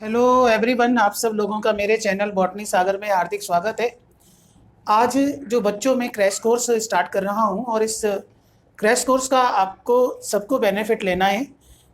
Hello everyone, आप सब लोगों का मेरे चैनल बॉटनी सागर में हार्दिक स्वागत है। आज जो बच्चों में क्रैश कोर्स स्टार्ट कर रहा हूं और इस क्रैश कोर्स का आपको सबको बेनिफिट लेना है।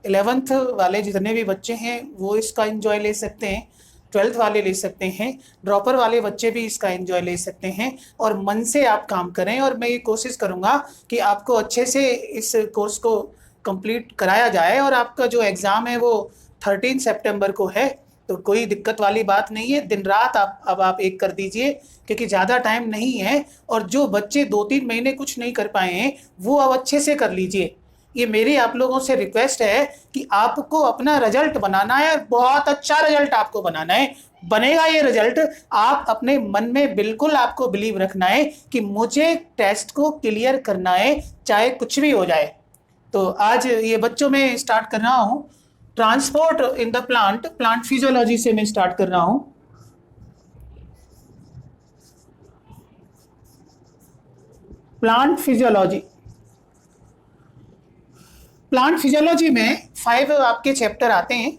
11th वाले जितने भी बच्चे हैं वो इसका एंजॉय ले सकते हैं, 12th वाले ले सकते हैं, ड्रॉपर वाले बच्चे भी इसका एंजॉय ले सकते हैं। और मन से आप काम करें और मैं ये कोशिश करूँगा कि आपको अच्छे से इस कोर्स को कंप्लीट कराया जाए और आपका जो एग्ज़ाम है वो 13 सितंबर को है। तो कोई दिक्कत वाली बात नहीं है, दिन रात आप एक कर दीजिए क्योंकि ज़्यादा टाइम नहीं है। और जो बच्चे 2-3 महीने कुछ नहीं कर पाए हैं वो अब अच्छे से कर लीजिए। ये मेरी आप लोगों से रिक्वेस्ट है कि आपको अपना रिजल्ट बनाना है, बहुत अच्छा रिजल्ट आपको बनाना है। बनेगा ये रिजल्ट, आप अपने मन में बिल्कुल आपको बिलीव रखना है कि मुझे टेस्ट को क्लियर करना है चाहे कुछ भी हो जाए। तो आज ये बच्चों में स्टार्ट कर रहा हूँ transport in the plant, plant physiology से मैं स्टार्ट कर रहा हूं। प्लांट फिजियोलॉजी, प्लांट फिजियोलॉजी में 5 आपके चैप्टर आते हैं,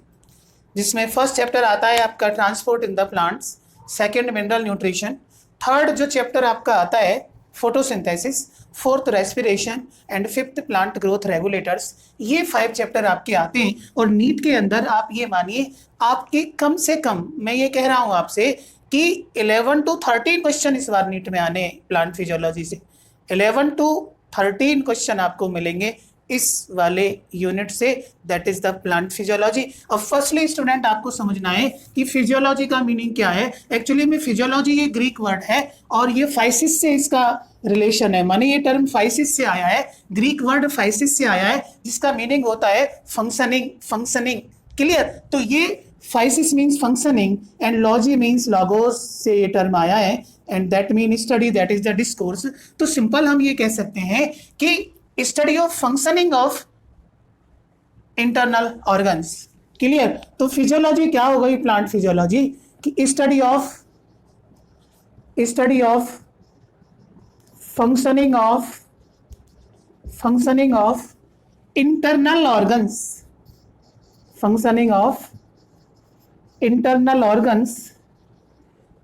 जिसमें फर्स्ट चैप्टर आता है आपका transport in the plants, second mineral nutrition, third जो चैप्टर आपका आता है photosynthesis, fourth respiration and fifth plant growth regulators. ये 5 चैप्टर आपके आते हैं और नीट के अंदर आप ये मानिए आपके कम से कम, मैं ये कह रहा हूँ आपसे कि 11 to 13 क्वेश्चन इस बार नीट में आने हैं प्लांट फिजियोलॉजी से। 11 to 13 क्वेश्चन आपको मिलेंगे इस वाले यूनिट से, that is the plant physiology. अब फर्स्टली स्टूडेंट आपको समझना है कि फिजियोलॉजी का मीनिंग क्या है। एक्चुअली में फिजियोलॉजी ये ग्रीक वर्ड है और ये फाइसिस से इसका रिलेशन है, माने ये टर्म फाइसिस से आया है, ग्रीक वर्ड फाइसिस से आया है जिसका मीनिंग होता है फंक्शनिंग, फंक्शनिंग। क्लियर? तो ये physis means functioning and logy means logos से ये टर्म आया है and that mean study, that is the discourse. तो सिंपल हम ये कह सकते हैं कि study of functioning of internal organs. Clear? तो फिजियोलॉजी क्या हो गई प्लांट फिजियोलॉजी कि study of functioning of internal organs, functioning of internal organs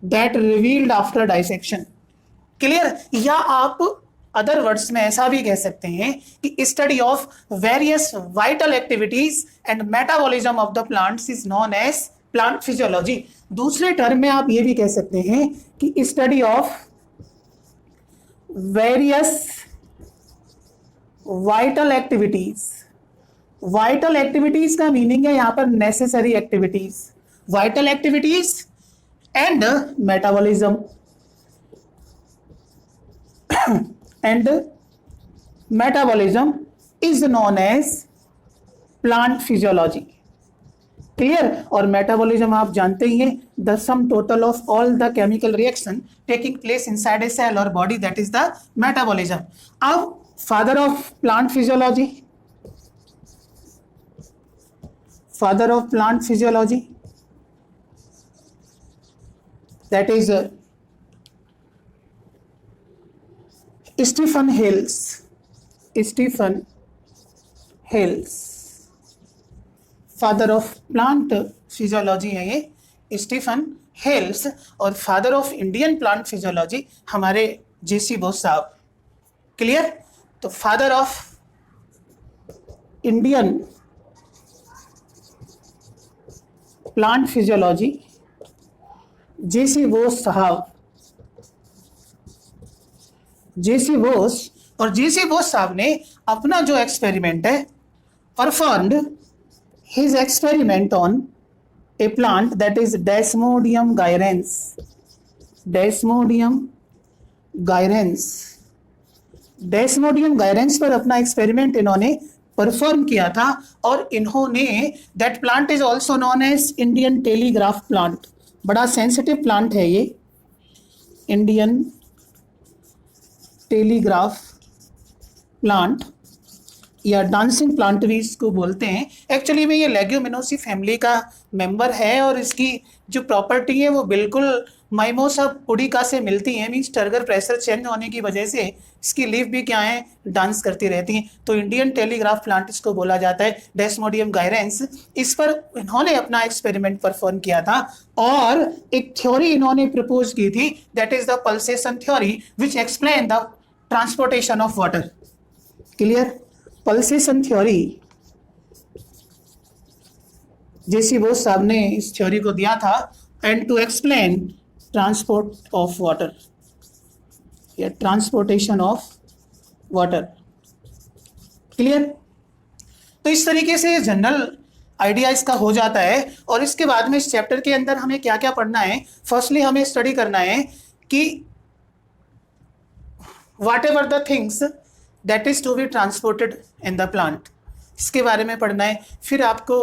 that revealed after dissection. Clear? या आप अदर वर्ड्स में ऐसा भी कह सकते हैं कि study of various vital activities and metabolism of the plants is known as plant physiology. दूसरे टर्म में आप ये भी कह सकते हैं कि study of various vital activities, vital activities का मीनिंग है यहां पर necessary activities, vital activities and metabolism and metabolism is known as plant physiology. Clear? और मेटाबॉलिज्म आप जानते ही हैं, the sum total of all the chemical reaction taking place inside a cell और body, that is the metabolism. अब father of plant physiology, father of plant physiology that is Stephen Hales, Stephen Hales father of plant physiology है ये Stephen Hales. और father of Indian plant physiology हमारे जेसी बोस साहब। Clear? तो father of Indian plant physiology J C Bose साहब, जेसी बोस। और जेसी बोस साहब ने अपना जो एक्सपेरिमेंट है performed his experiment on a plant that is Desmodium gyrans, Desmodium gyrans, Desmodium gyrans पर अपना एक्सपेरिमेंट इन्होंने परफॉर्म किया था। और इन्होंने that plant is also known as Indian telegraph plant, बड़ा सेंसिटिव प्लांट है ये, इंडियन टेलीग्राफ प्लांट। या डांसिंग प्लांट भी इसको बोलते हैं। एक्चुअली में ये लेग्यूमिनोसी फैमिली का मेंबर है और इसकी जो प्रॉपर्टी है वो बिल्कुल माइमोसा पुडिका से मिलती है। मीन्स टर्गर प्रेशर चेंज होने की वजह से इसकी लीफ भी क्या है, डांस करती रहती हैं। तो इंडियन टेलीग्राफ प्लांट इसको बोला जाता है, डेस्मोडियम गायरेंस। इस पर इन्होंने अपना एक्सपेरिमेंट परफॉर्म किया था और एक थ्योरी इन्होंने प्रपोज की थी, that is the pulsation theory which explain the transportation of water. Clear? Pulsation theory, J C Bose साहब ने इस थ्योरी को दिया था, and to explain transport of water या ट्रांसपोर्टेशन ऑफ वाटर। क्लियर? तो इस तरीके से जनरल आइडिया इसका हो जाता है। और इसके बाद में इस चैप्टर के अंदर हमें क्या क्या पढ़ना है? फर्स्टली हमें स्टडी करना है कि whatever the things that is to be transported in the plant, इसके बारे में पढ़ना है। फिर आपको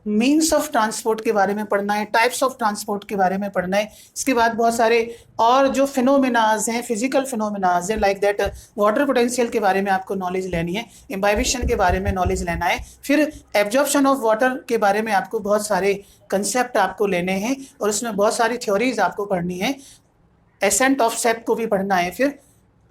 मीन्स ऑफ ट्रांसपोर्ट के बारे में पढ़ना है, टाइप्स ऑफ ट्रांसपोर्ट के बारे में पढ़ना है। इसके बाद बहुत सारे और जो फिनोमिनाज हैं, फिजिकल फिनोमिनाज हैं, लाइक दैट वाटर पोटेंशियल के बारे में आपको नॉलेज लेनी है, इम्बाइबिशन के बारे में नॉलेज लेना है। फिर एब्जॉर्प्शन ऑफ वाटर के बारे में आपको बहुत सारे कंसेप्ट आपको लेने हैं और उसमें बहुत सारी थ्योरीज आपको पढ़नी है। एसेंट ऑफ सेप को भी पढ़ना है फिर।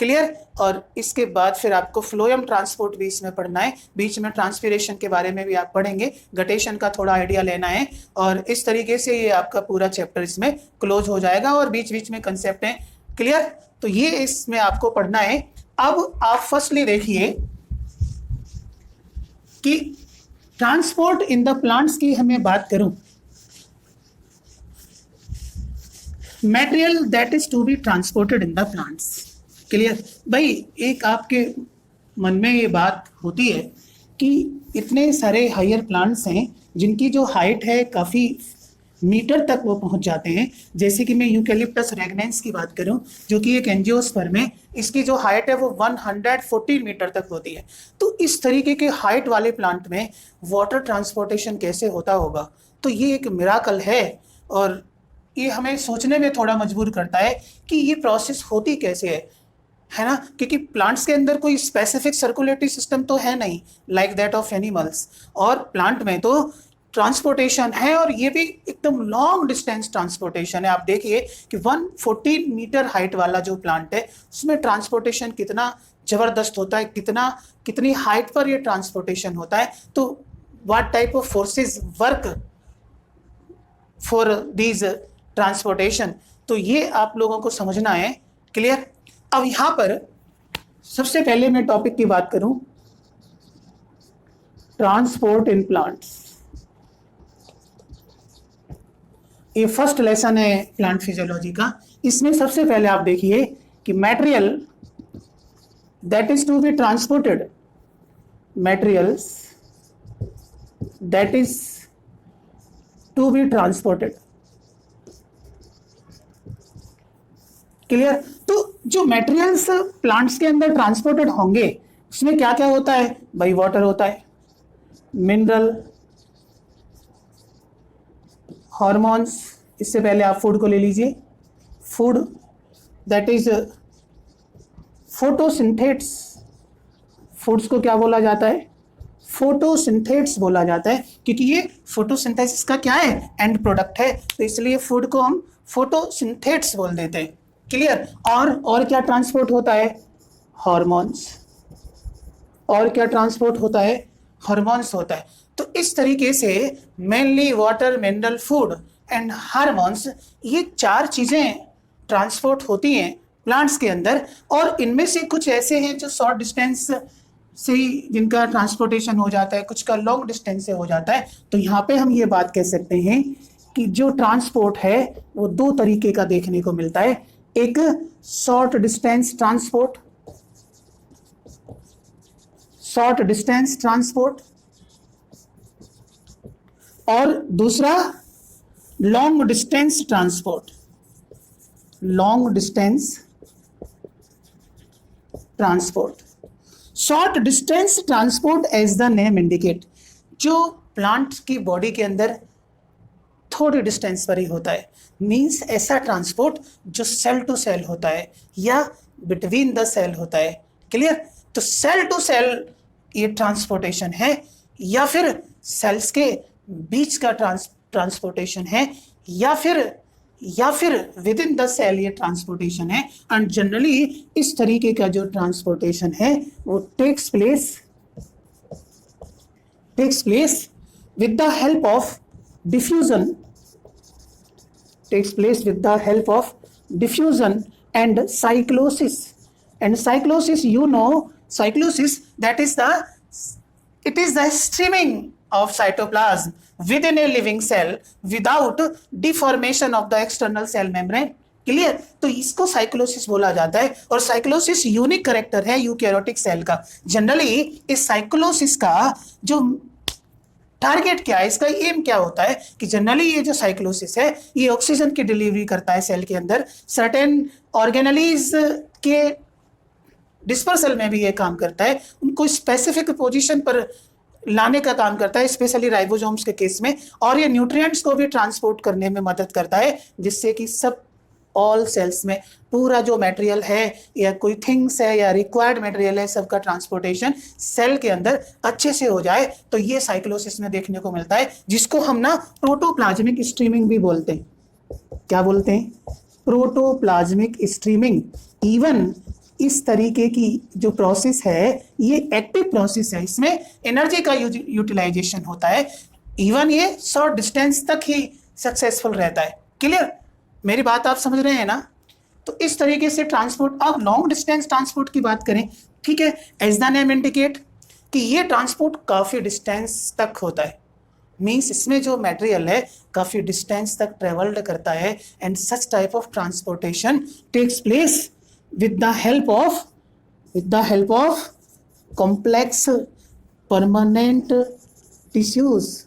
क्लियर? और इसके बाद फिर आपको फ्लोएम ट्रांसपोर्ट भी इसमें पढ़ना है। बीच में ट्रांसपिरेशन के बारे में भी आप पढ़ेंगे, गटेशन का थोड़ा आइडिया लेना है। और इस तरीके से ये आपका पूरा चैप्टर इसमें क्लोज हो जाएगा और बीच बीच में कंसेप्ट हैं। क्लियर? तो ये इसमें आपको पढ़ना है। अब आप फर्स्टली देखिए कि ट्रांसपोर्ट इन द प्लांट्स की हमें बात करूं, material that is to be transported in the plants. Clear? भाई एक आपके मन में ये बात होती है कि इतने सारे हायर प्लांट्स हैं जिनकी जो हाइट है काफ़ी मीटर तक वो पहुंच जाते हैं। जैसे कि मैं यूकेलिप्टस रेगनेंस की बात करूं जो कि एक एंजियोस्पर्म है, इसकी जो हाइट है वो 114 मीटर तक होती है। तो इस तरीके के हाइट वाले प्लांट में वाटर ट्रांसपोर्टेशन कैसे होता होगा? तो ये एक मिराकल है और ये हमें सोचने में थोड़ा मजबूर करता है कि ये प्रोसेस होती कैसे है ना? क्योंकि प्लांट्स के अंदर कोई स्पेसिफिक सर्कुलेटरी सिस्टम तो है नहीं लाइक दैट ऑफ एनिमल्स, और प्लांट में तो ट्रांसपोर्टेशन है और ये भी एकदम लॉन्ग डिस्टेंस ट्रांसपोर्टेशन है। आप देखिए कि 114 मीटर हाइट वाला जो प्लांट है उसमें ट्रांसपोर्टेशन कितना जबरदस्त होता है, कितनी हाइट पर ये ट्रांसपोर्टेशन होता है। तो what type of forces work for these transportation, तो ये आप लोगों को समझना है। क्लियर? अब यहां पर सबसे पहले मैं टॉपिक की बात करूं, ट्रांसपोर्ट इन प्लांट्स। ये फर्स्ट लेसन है प्लांट फिजियोलॉजी का। इसमें सबसे पहले आप देखिए कि material that is to be transported, materials that is to be transported. Clear? तो जो मटेरियल्स प्लांट्स के अंदर ट्रांसपोर्टेड होंगे उसमें क्या क्या होता है? भाई वाटर होता है, मिनरल, हार्मोन्स। इससे पहले आप फूड को ले लीजिए, फूड दैट इज फोटोसिंथेट्स। फूड्स को क्या बोला जाता है? फोटोसिंथेट्स बोला जाता है, क्योंकि ये फोटोसिंथेसिस का क्या है? एंड प्रोडक्ट है, तो इसलिए फूड को हम फोटोसिंथेट्स बोल देते हैं। क्लियर? और क्या ट्रांसपोर्ट होता है? हार्मोन्स। और क्या ट्रांसपोर्ट होता है? हार्मोन्स होता है। तो इस तरीके से mainly water, mineral, food and hormones, ये चार चीजें ट्रांसपोर्ट होती हैं प्लांट्स के अंदर। और इनमें से कुछ ऐसे हैं जो शॉर्ट डिस्टेंस से जिनका ट्रांसपोर्टेशन हो जाता है, कुछ का लॉन्ग डिस्टेंस से हो जाता है। तो यहाँ पे हम ये बात कह सकते हैं कि जो ट्रांसपोर्ट है वो दो तरीके का देखने को मिलता है। एक short distance transport, short distance transport, और दूसरा long distance transport, long distance transport. Short distance transport as the name indicate, जो प्लांट की बॉडी के अंदर थोड़ी डिस्टेंस पर ही होता है, मींस ऐसा ट्रांसपोर्ट जो सेल टू सेल होता है या बिटवीन द सेल होता है। क्लियर? तो सेल टू सेल ये ट्रांसपोर्टेशन है, या फिर सेल्स के बीच का ट्रांसपोर्टेशन है, या फिर विद इन द सेल ये ट्रांसपोर्टेशन है। एंड जनरली इस तरीके का जो ट्रांसपोर्टेशन है वो takes place with the help of diffusion, takes place with the help of diffusion and cyclosis. And cyclosis, you know, cyclosis, that is it is the streaming of cytoplasm within a living cell without deformation of the external cell membrane. Clear? तो इसको cyclosis बोला जाता है, और cyclosis unique character है eukaryotic cell का। Generally इस cyclosis का जो टारगेट क्या है, इसका एम क्या होता है कि जनरली ये जो साइक्लोसिस है ये ऑक्सीजन की डिलीवरी करता है सेल के अंदर, सर्टेन ऑर्गेनेलीज के डिस्पर्सल में भी ये काम करता है, उनको स्पेसिफिक पोजीशन पर लाने का काम करता है, स्पेशली राइबोसोम्स के केस में, और ये न्यूट्रिएंट्स को भी ट्रांसपोर्ट करने में मदद करता है, जिससे कि सब ऑल सेल्स में पूरा जो मटेरियल है या कोई थिंग्स है या रिक्वायर्ड मटेरियल है सबका ट्रांसपोर्टेशन सेल के अंदर अच्छे से हो जाए। तो ये साइक्लोसिस में देखने को मिलता है, जिसको हम ना प्रोटोप्लाज्मिक स्ट्रीमिंग भी बोलते हैं। क्या बोलते हैं? Protoplasmic streaming. इवन इस तरीके की जो प्रोसेस है ये एक्टिव प्रोसेस है, इसमें एनर्जी का यूटिलाइजेशन होता है, इवन ये शॉर्ट डिस्टेंस तक ही सक्सेसफुल रहता है। क्लियर? मेरी बात आप समझ रहे हैं ना? तो इस तरीके से ट्रांसपोर्ट, अब लॉन्ग डिस्टेंस ट्रांसपोर्ट की बात करें, ठीक है, एज द नेम इंडिकेट कि ये ट्रांसपोर्ट काफ़ी डिस्टेंस तक होता है, मीन्स इसमें जो मटेरियल है काफ़ी डिस्टेंस तक ट्रेवल्ड करता है, and such type of transportation takes place with the help of complex permanent tissues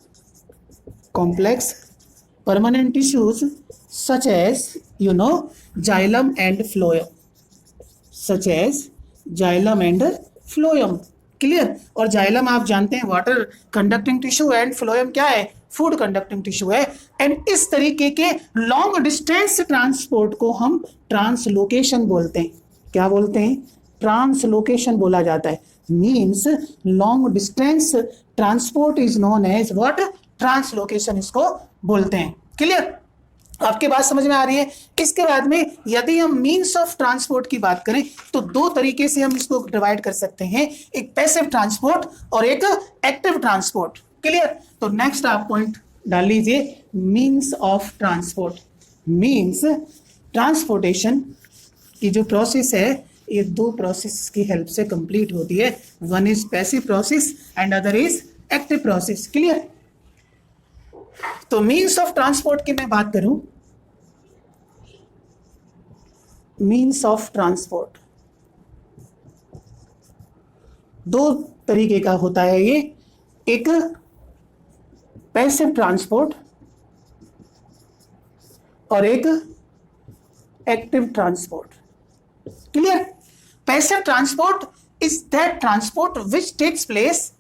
such as xylem and phloem, clear? और जाइलम आप जानते हैं water conducting tissue, and phloem क्या है? फूड कंडक्टिंग टिश्यू है। एंड इस तरीके के लॉन्ग डिस्टेंस ट्रांसपोर्ट को हम ट्रांसलोकेशन बोलते हैं। क्या बोलते हैं? ट्रांसलोकेशन बोला जाता है। Means long distance transport is known as what? Translocation इसको बोलते हैं। क्लियर? आपके बात समझ में आ रही है? इसके बाद में यदि हम मीन्स ऑफ ट्रांसपोर्ट की बात करें तो दो तरीके से हम इसको डिवाइड कर सकते हैं, एक पैसिव ट्रांसपोर्ट और एक एक्टिव ट्रांसपोर्ट। क्लियर? तो नेक्स्ट आप पॉइंट डाल लीजिए, means of transport. Means transportation की जो प्रोसेस है ये दो प्रोसेस की हेल्प से कंप्लीट होती है, one is passive process and other is active process. Clear? तो मीन्स ऑफ ट्रांसपोर्ट की मैं बात करूं, मीन्स ऑफ ट्रांसपोर्ट दो तरीके का होता है ये, एक पैसिव ट्रांसपोर्ट और एक active transport. Clear? Passive transport is that transport which takes place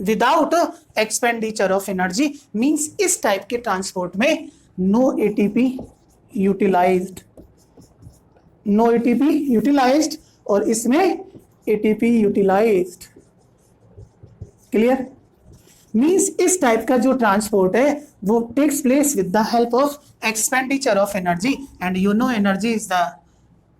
without expenditure of energy. Means इस टाइप के ट्रांसपोर्ट में नो एटीपी यूटिलाइज्ड और इसमें एटीपी यूटिलाइज्ड। क्लियर? मीन्स इस टाइप का जो ट्रांसपोर्ट है वो takes place with the help of expenditure of energy, and energy is the,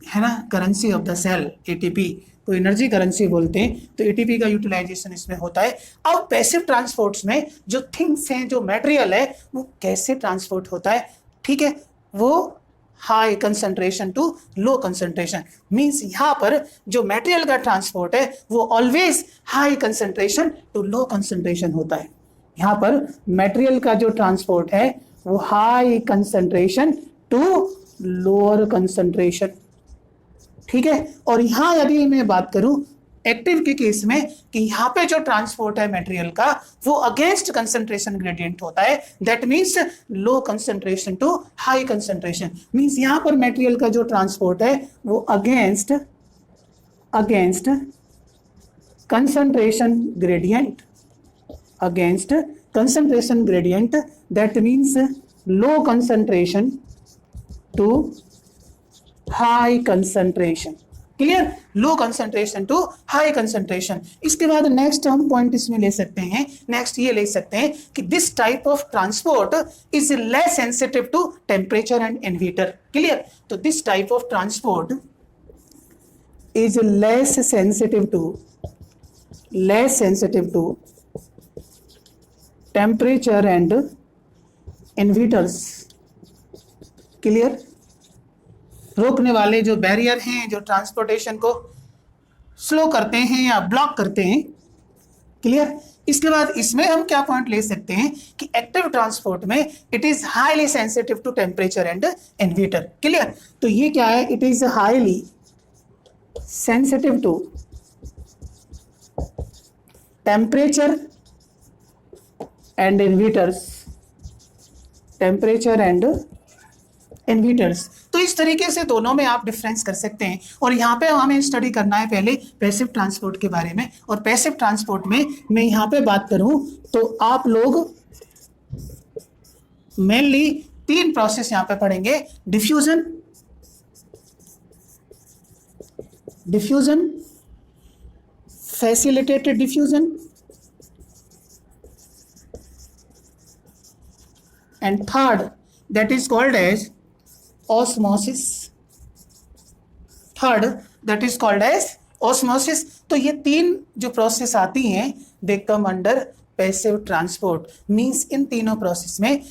है ना, currency of the cell. ATP तो एनर्जी करेंसी बोलते हैं, तो एटीपी का यूटिलाइजेशन इसमें होता है। अब पैसिव ट्रांसपोर्ट्स में जो थिंग्स हैं, जो मटेरियल है, वो कैसे ट्रांसपोर्ट होता है? ठीक है, वो high concentration to low concentration. Means यहाँ पर जो मटेरियल का ट्रांसपोर्ट है वो always high concentration to low concentration होता है। यहाँ पर मटेरियल का जो ट्रांसपोर्ट है वो high concentration to lower concentration. ठीक है? और यहाँ यदि मैं बात करूं एक्टिव के केस में कि यहाँ पे जो ट्रांसपोर्ट है मटेरियल का वो अगेंस्ट कंसंट्रेशन ग्रेडियंट होता है, that means low concentration to high concentration. Means यहाँ पर मटेरियल का जो ट्रांसपोर्ट है वो against concentration gradient, that means low concentration to high concentration. Clear, low concentration to high concentration. इसके बाद नेक्स्ट हम पॉइंट इसमें ले सकते हैं, नेक्स्ट ये ले सकते हैं कि this type of transport is less sensitive to temperature and inverter. Clear, तो this type of transport is less sensitive to temperature and inhibitors. Clear, रोकने वाले जो बैरियर हैं जो ट्रांसपोर्टेशन को स्लो करते हैं या ब्लॉक करते हैं। क्लियर, इसके बाद इसमें हम क्या पॉइंट ले सकते हैं कि एक्टिव ट्रांसपोर्ट में it is highly sensitive to temperature and inverter. Clear, तो ये क्या है, it is highly sensitive to temperature and inverters, temperature and inverters. तो इस तरीके से दोनों में आप डिफरेंस कर सकते हैं। और यहाँ पे हमें स्टडी करना है पहले पैसिव ट्रांसपोर्ट के बारे में। और पैसिव ट्रांसपोर्ट में मैं यहाँ पे बात करूँ तो आप लोग मेनली 3 प्रोसेस यहाँ पे पढ़ेंगे, diffusion, facilitated diffusion and third that is called as osmosis। Third that is called as osmosis। तो ये 3 जो प्रोसेस आती हैं they come under passive transport. Means इन तीनों प्रोसेस में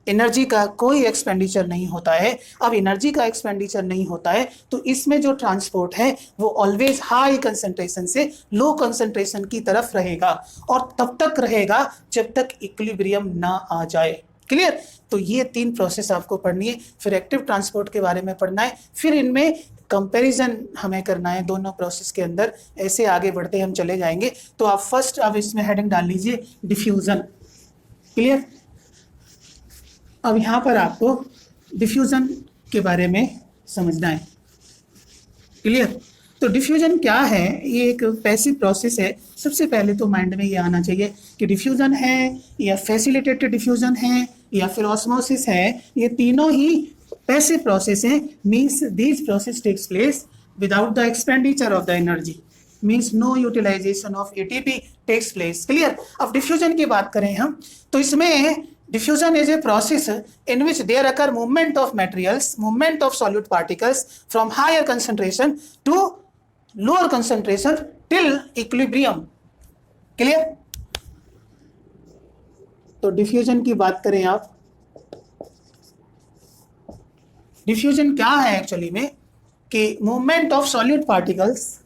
एनर्जी का कोई एक्सपेंडिचर नहीं होता है। अब एनर्जी का एक्सपेंडिचर नहीं होता है तो इसमें जो ट्रांसपोर्ट है वो ऑलवेज हाई कंसंट्रेशन से लो कंसंट्रेशन की तरफ रहेगा और तब तक रहेगा जब तक इक्विलिब्रियम ना आ जाए। क्लियर, तो ये 3 प्रोसेस आपको पढ़नी है। फिर एक्टिव ट्रांसपोर्ट के बारे में पढ़ना है, फिर इनमें कंपैरिजन हमें करना है दोनों प्रोसेस के अंदर। ऐसे आगे बढ़ते हम चले जाएंगे। तो आप फर्स्ट अब इसमें हेडिंग डाल लीजिए डिफ्यूजन। क्लियर, अब यहाँ पर आपको डिफ्यूजन के बारे में समझना है। क्लियर, तो डिफ्यूजन क्या है, ये एक पैसिव प्रोसेस है। सबसे पहले तो माइंड में ये आना चाहिए कि डिफ्यूजन है या फैसिलिटेटेड डिफ्यूजन है या फिर ऑस्मोसिस है, ये तीनों ही पैसिव प्रोसेस हैं। Means this process takes place without the expenditure of the energy, means no utilization of ATP takes place. Clear, अब डिफ्यूजन की बात करें हम तो इसमें diffusion is a process in which there occur movement of materials, movement of solute particles from higher concentration to lower concentration till equilibrium। Clear, तो diffusion की बात करें आप, डिफ्यूजन क्या है एक्चुअली में कि movement of solute particles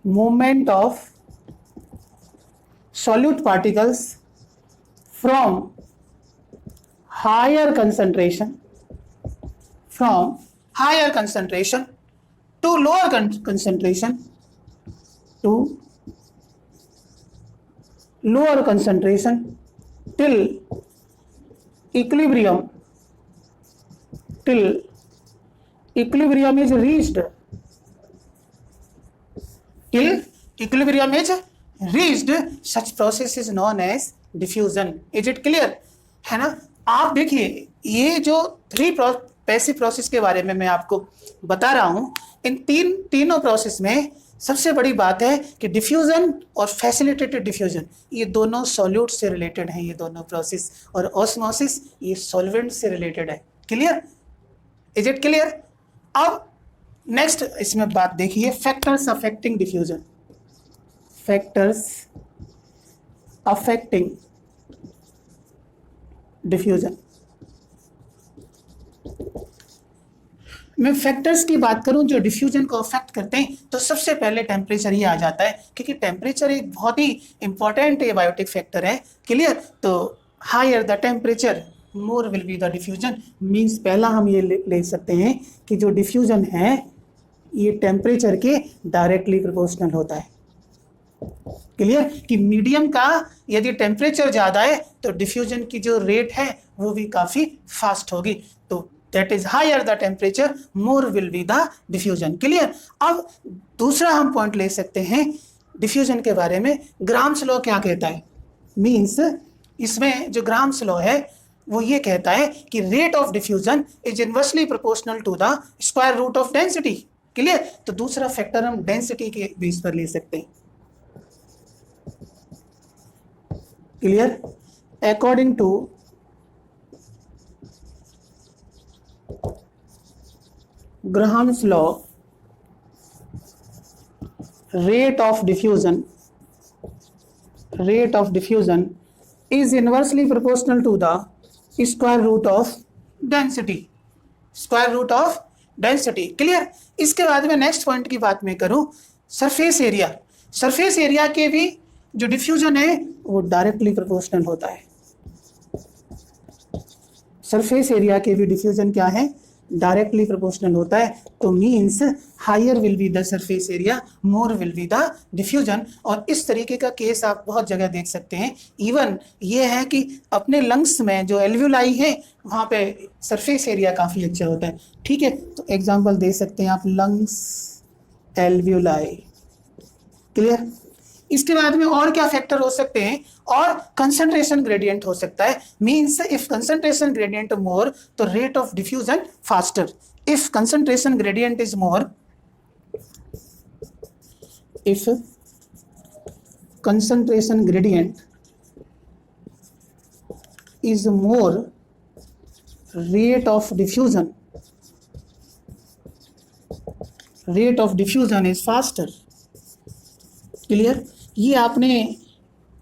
movement of solute particles from higher concentration to lower concentration till equilibrium is reached, till equilibrium is reached, such process is known as diffusion। is it clear है ना। आप देखिए ये जो 3 passive process के बारे में मैं आपको बता रहा हूं, इन तीनों प्रोसेस में सबसे बड़ी बात है कि डिफ्यूजन और फैसिलिटेटेड डिफ्यूजन ये दोनों सॉल्यूट से रिलेटेड हैं, ये दोनों प्रोसेस, और ऑस्मोसिस ये सॉल्वेंट से रिलेटेड है। Clear, is it clear. अब नेक्स्ट इसमें बात देखिए factors affecting diffusion, factors affecting diffusion. मैं फैक्टर्स की बात करूं जो डिफ्यूजन को अफेक्ट करते हैं तो सबसे पहले टेम्परेचर ही आ जाता है, क्योंकि टेम्परेचर एक बहुत ही इंपॉर्टेंट एबायोटिक फैक्टर है। क्लियर, तो higher the temperature more will be the diffusion. Means पहला हम ये ले सकते हैं कि जो डिफ्यूजन है ये टेम्परेचर के डायरेक्टली प्रोपोर्शनल होता है। क्लियर, कि मीडियम का यदि टेम्परेचर ज़्यादा है तो डिफ्यूजन की जो रेट है वो भी काफ़ी फास्ट होगी। तो that is higher the temperature more will be the diffusion. Clear, अब दूसरा हम पॉइंट ले सकते हैं डिफ्यूजन के बारे में। ग्राम्स लॉ क्या कहता है, मीन्स इसमें जो ग्राम्स लॉ है वो ये कहता है कि rate of diffusion is inversely proportional to the square root of density. Clear? तो दूसरा फैक्टर हम डेंसिटी के बेस पर ले सकते हैं। Clear? According to Graham's law, rate of diffusion is inversely proportional to the square root of density। Clear? इसके बाद में नेक्स्ट पॉइंट की बात मैं करूं, सरफेस एरिया। सरफेस एरिया के भी जो डिफ्यूजन है वो डायरेक्टली प्रोपोर्शनल होता है। सरफेस एरिया के भी डिफ्यूजन क्या है? डायरेक्टली प्रोपोर्शनल होता है। तो means higher will be the surface area, more will be the diffusion. और इस तरीके का केस आप बहुत जगह देख सकते हैं। इवन ये है कि अपने लंग्स में जो एल्व्यूलाई है वहाँ पे सरफेस एरिया काफ़ी अच्छा होता है। ठीक है, तो एग्जांपल दे सकते हैं आप, लंग्स एल्व्यूलाई। क्लियर? इसके बाद में और क्या फैक्टर हो सकते हैं? और कंसंट्रेशन ग्रेडियंट हो सकता है। मींस इफ कंसंट्रेशन ग्रेडियंट मोर तो rate of diffusion faster. If concentration gradient is more, if concentration gradient is more, rate of diffusion is faster। Clear? ये आपने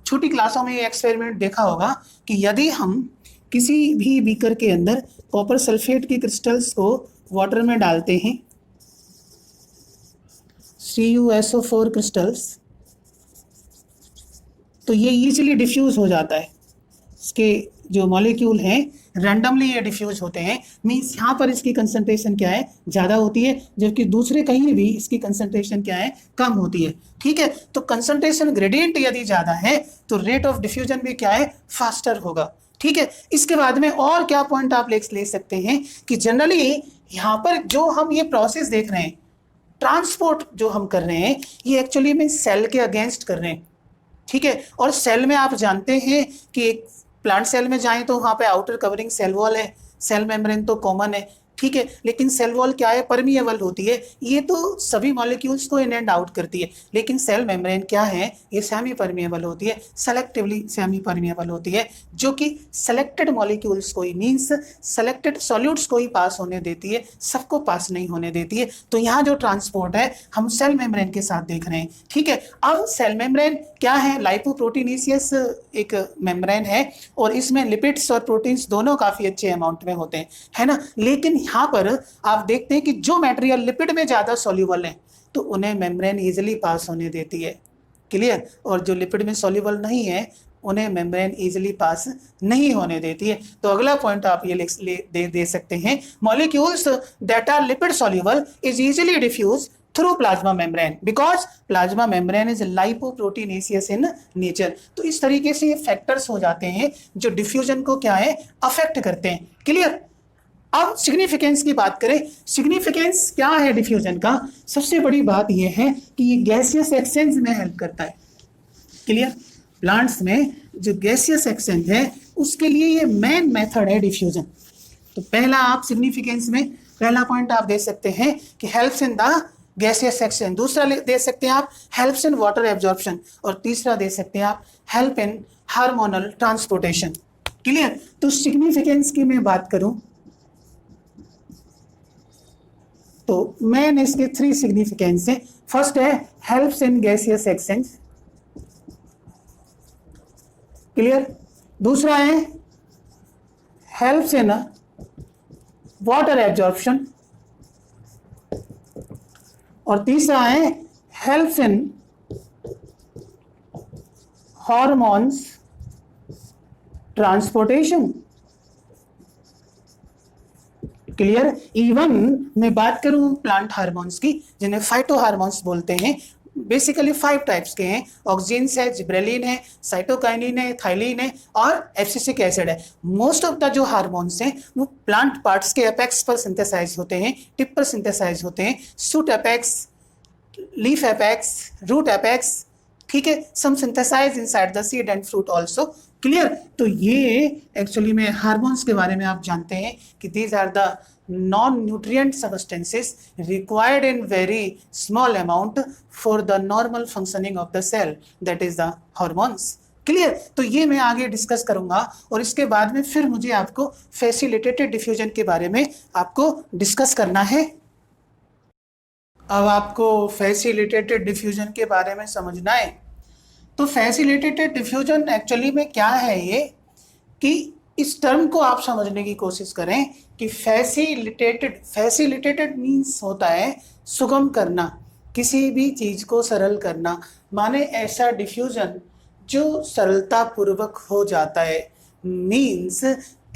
छोटी क्लासों में ये एक्सपेरिमेंट देखा होगा कि यदि हम किसी भी बीकर के अंदर कॉपर सल्फेट की क्रिस्टल्स को वाटर में डालते हैं, CuSO4 क्रिस्टल्स, तो ये इजीली डिफ्यूज हो जाता है। इसके जो मॉलिक्यूल हैं रैंडमली ये डिफ्यूज होते हैं। मीन्स यहाँ पर इसकी कंसंट्रेशन क्या है? ज़्यादा होती है, जबकि दूसरे कहीं भी इसकी कंसंट्रेशन क्या है? कम होती है। ठीक है, तो कंसंट्रेशन ग्रेडियंट यदि ज़्यादा है तो रेट ऑफ डिफ्यूजन भी क्या है? फास्टर होगा। ठीक है, इसके बाद में और क्या पॉइंट आप ले सकते हैं कि जनरली यहाँ पर जो हम ये प्रोसेस देख रहे हैं, ट्रांसपोर्ट जो हम कर रहे हैं, ये एक्चुअली में सेल के अगेंस्ट कर रहे हैं। ठीक है, और सेल में आप जानते हैं कि एक प्लांट सेल में जाएं तो वहाँ पे आउटर कवरिंग सेल वॉल है, सेल मेम्ब्रेन तो कॉमन है। ठीक है, लेकिन सेल वॉल क्या है? परमिएबल होती है। ये तो सभी मॉलिक्यूल्स को इन एंड आउट करती है, लेकिन सेल मेम्ब्रेन क्या है? ये सेमी परमिएबल होती है, सेलेक्टिवली सेमी परमिएबल होती है, जो कि सेलेक्टेड मॉलिक्यूल्स को ही, मीन्स सेलेक्टेड सॉल्यूट्स को ही पास होने देती है, सबको पास नहीं होने देती है। तो यहाँ जो ट्रांसपोर्ट है हम सेल मेम्ब्रेन के साथ देख रहे हैं। ठीक है, अब सेल मेम्ब्रेन क्या है? लाइपोप्रोटीनेशियस एक मेम्ब्रेन है और इसमें लिपिड्स और प्रोटीन्स दोनों काफ़ी अच्छे अमाउंट में होते हैं, है ना। लेकिन यहाँ पर आप देखते हैं कि जो मटेरियल लिपिड में ज़्यादा सॉल्युबल है तो उन्हें मेम्ब्रेन इजीली पास होने देती है। क्लियर? और जो लिपिड में सॉल्युबल नहीं है उन्हें मेम्ब्रेन इजीली पास नहीं होने देती है। तो अगला पॉइंट आप ये दे सकते हैं, molecules that are lipid soluble is easily diffuse through plasma membrane because plasma membrane is lipoproteinaceous in nature. तो इस तरीके से ये फैक्टर्स हो जाते हैं जो डिफ्यूजन को क्या है? अफेक्ट करते हैं। क्लियर? अब सिग्निफिकेंस की बात करें, सिग्निफिकेंस क्या है डिफ्यूजन का? सबसे बड़ी बात यह है कि ये गैसियस एक्सचेंज में हेल्प करता है। क्लियर? प्लांट्स में जो गैसियस एक्सचेंज है उसके लिए ये मेन मेथड है डिफ्यूजन। तो पहला आप सिग्निफिकेंस में पहला पॉइंट आप दे सकते हैं कि helps in the gaseous exchange, दूसरा दे सकते हैं आप हेल्प्स इन वाटर एब्जॉर्प्शन, और तीसरा दे सकते हैं आप help in hormonal transportation. Clear? तो सिग्निफिकेंस की मैं बात करूं तो मेन इसके 3 सिग्निफिकेंस है। फर्स्ट है helps in gaseous exchange. Clear? दूसरा है हेल्प्स इन वाटर एब्जॉर्प्शन, और तीसरा है helps in hormones transportation. Clear? Even मैं बात करूं प्लांट हार्मोन्स की, जिन्हें फाइटो हार्मोन्स बोलते हैं, बेसिकली 5 टाइप्स के हैं। ऑक्सीन्स है, जिब्रेलिन है, साइटोकाइनिन है, थाइलिन है और एब्सिसिक एसिड है। मोस्ट ऑफ द जो हार्मोन्स हैं वो प्लांट पार्ट्स के एपेक्स पर सिंथेसाइज होते हैं, टिप पर सिंथेसाइज होते हैं, shoot apex, leaf apex, root apex. ठीक है, some synthesize inside the seed and fruit also, clear. तो ये एक्चुअली में हार्मोन्स के बारे में आप जानते हैं कि these are the non nutrient substances required in very small amount for the normal functioning of the cell, that is the hormones, clear. तो ये मैं आगे डिस्कस करूंगा और इसके बाद में फिर मुझे आपको फैसिलिटेटेड डिफ्यूजन के बारे में आपको डिस्कस करना है। अब आपको फैसिलिटेटेड डिफ्यूजन के बारे में समझना है। तो फैसिलिटेटेड डिफ्यूजन एक्चुअली में क्या है ये, कि इस टर्म को आप समझने की कोशिश करें कि फैसिलिटेटेड मीन्स होता है सुगम करना, किसी भी चीज को सरल करना, माने ऐसा डिफ्यूजन जो सरलता पूर्वक हो जाता है, मीन्स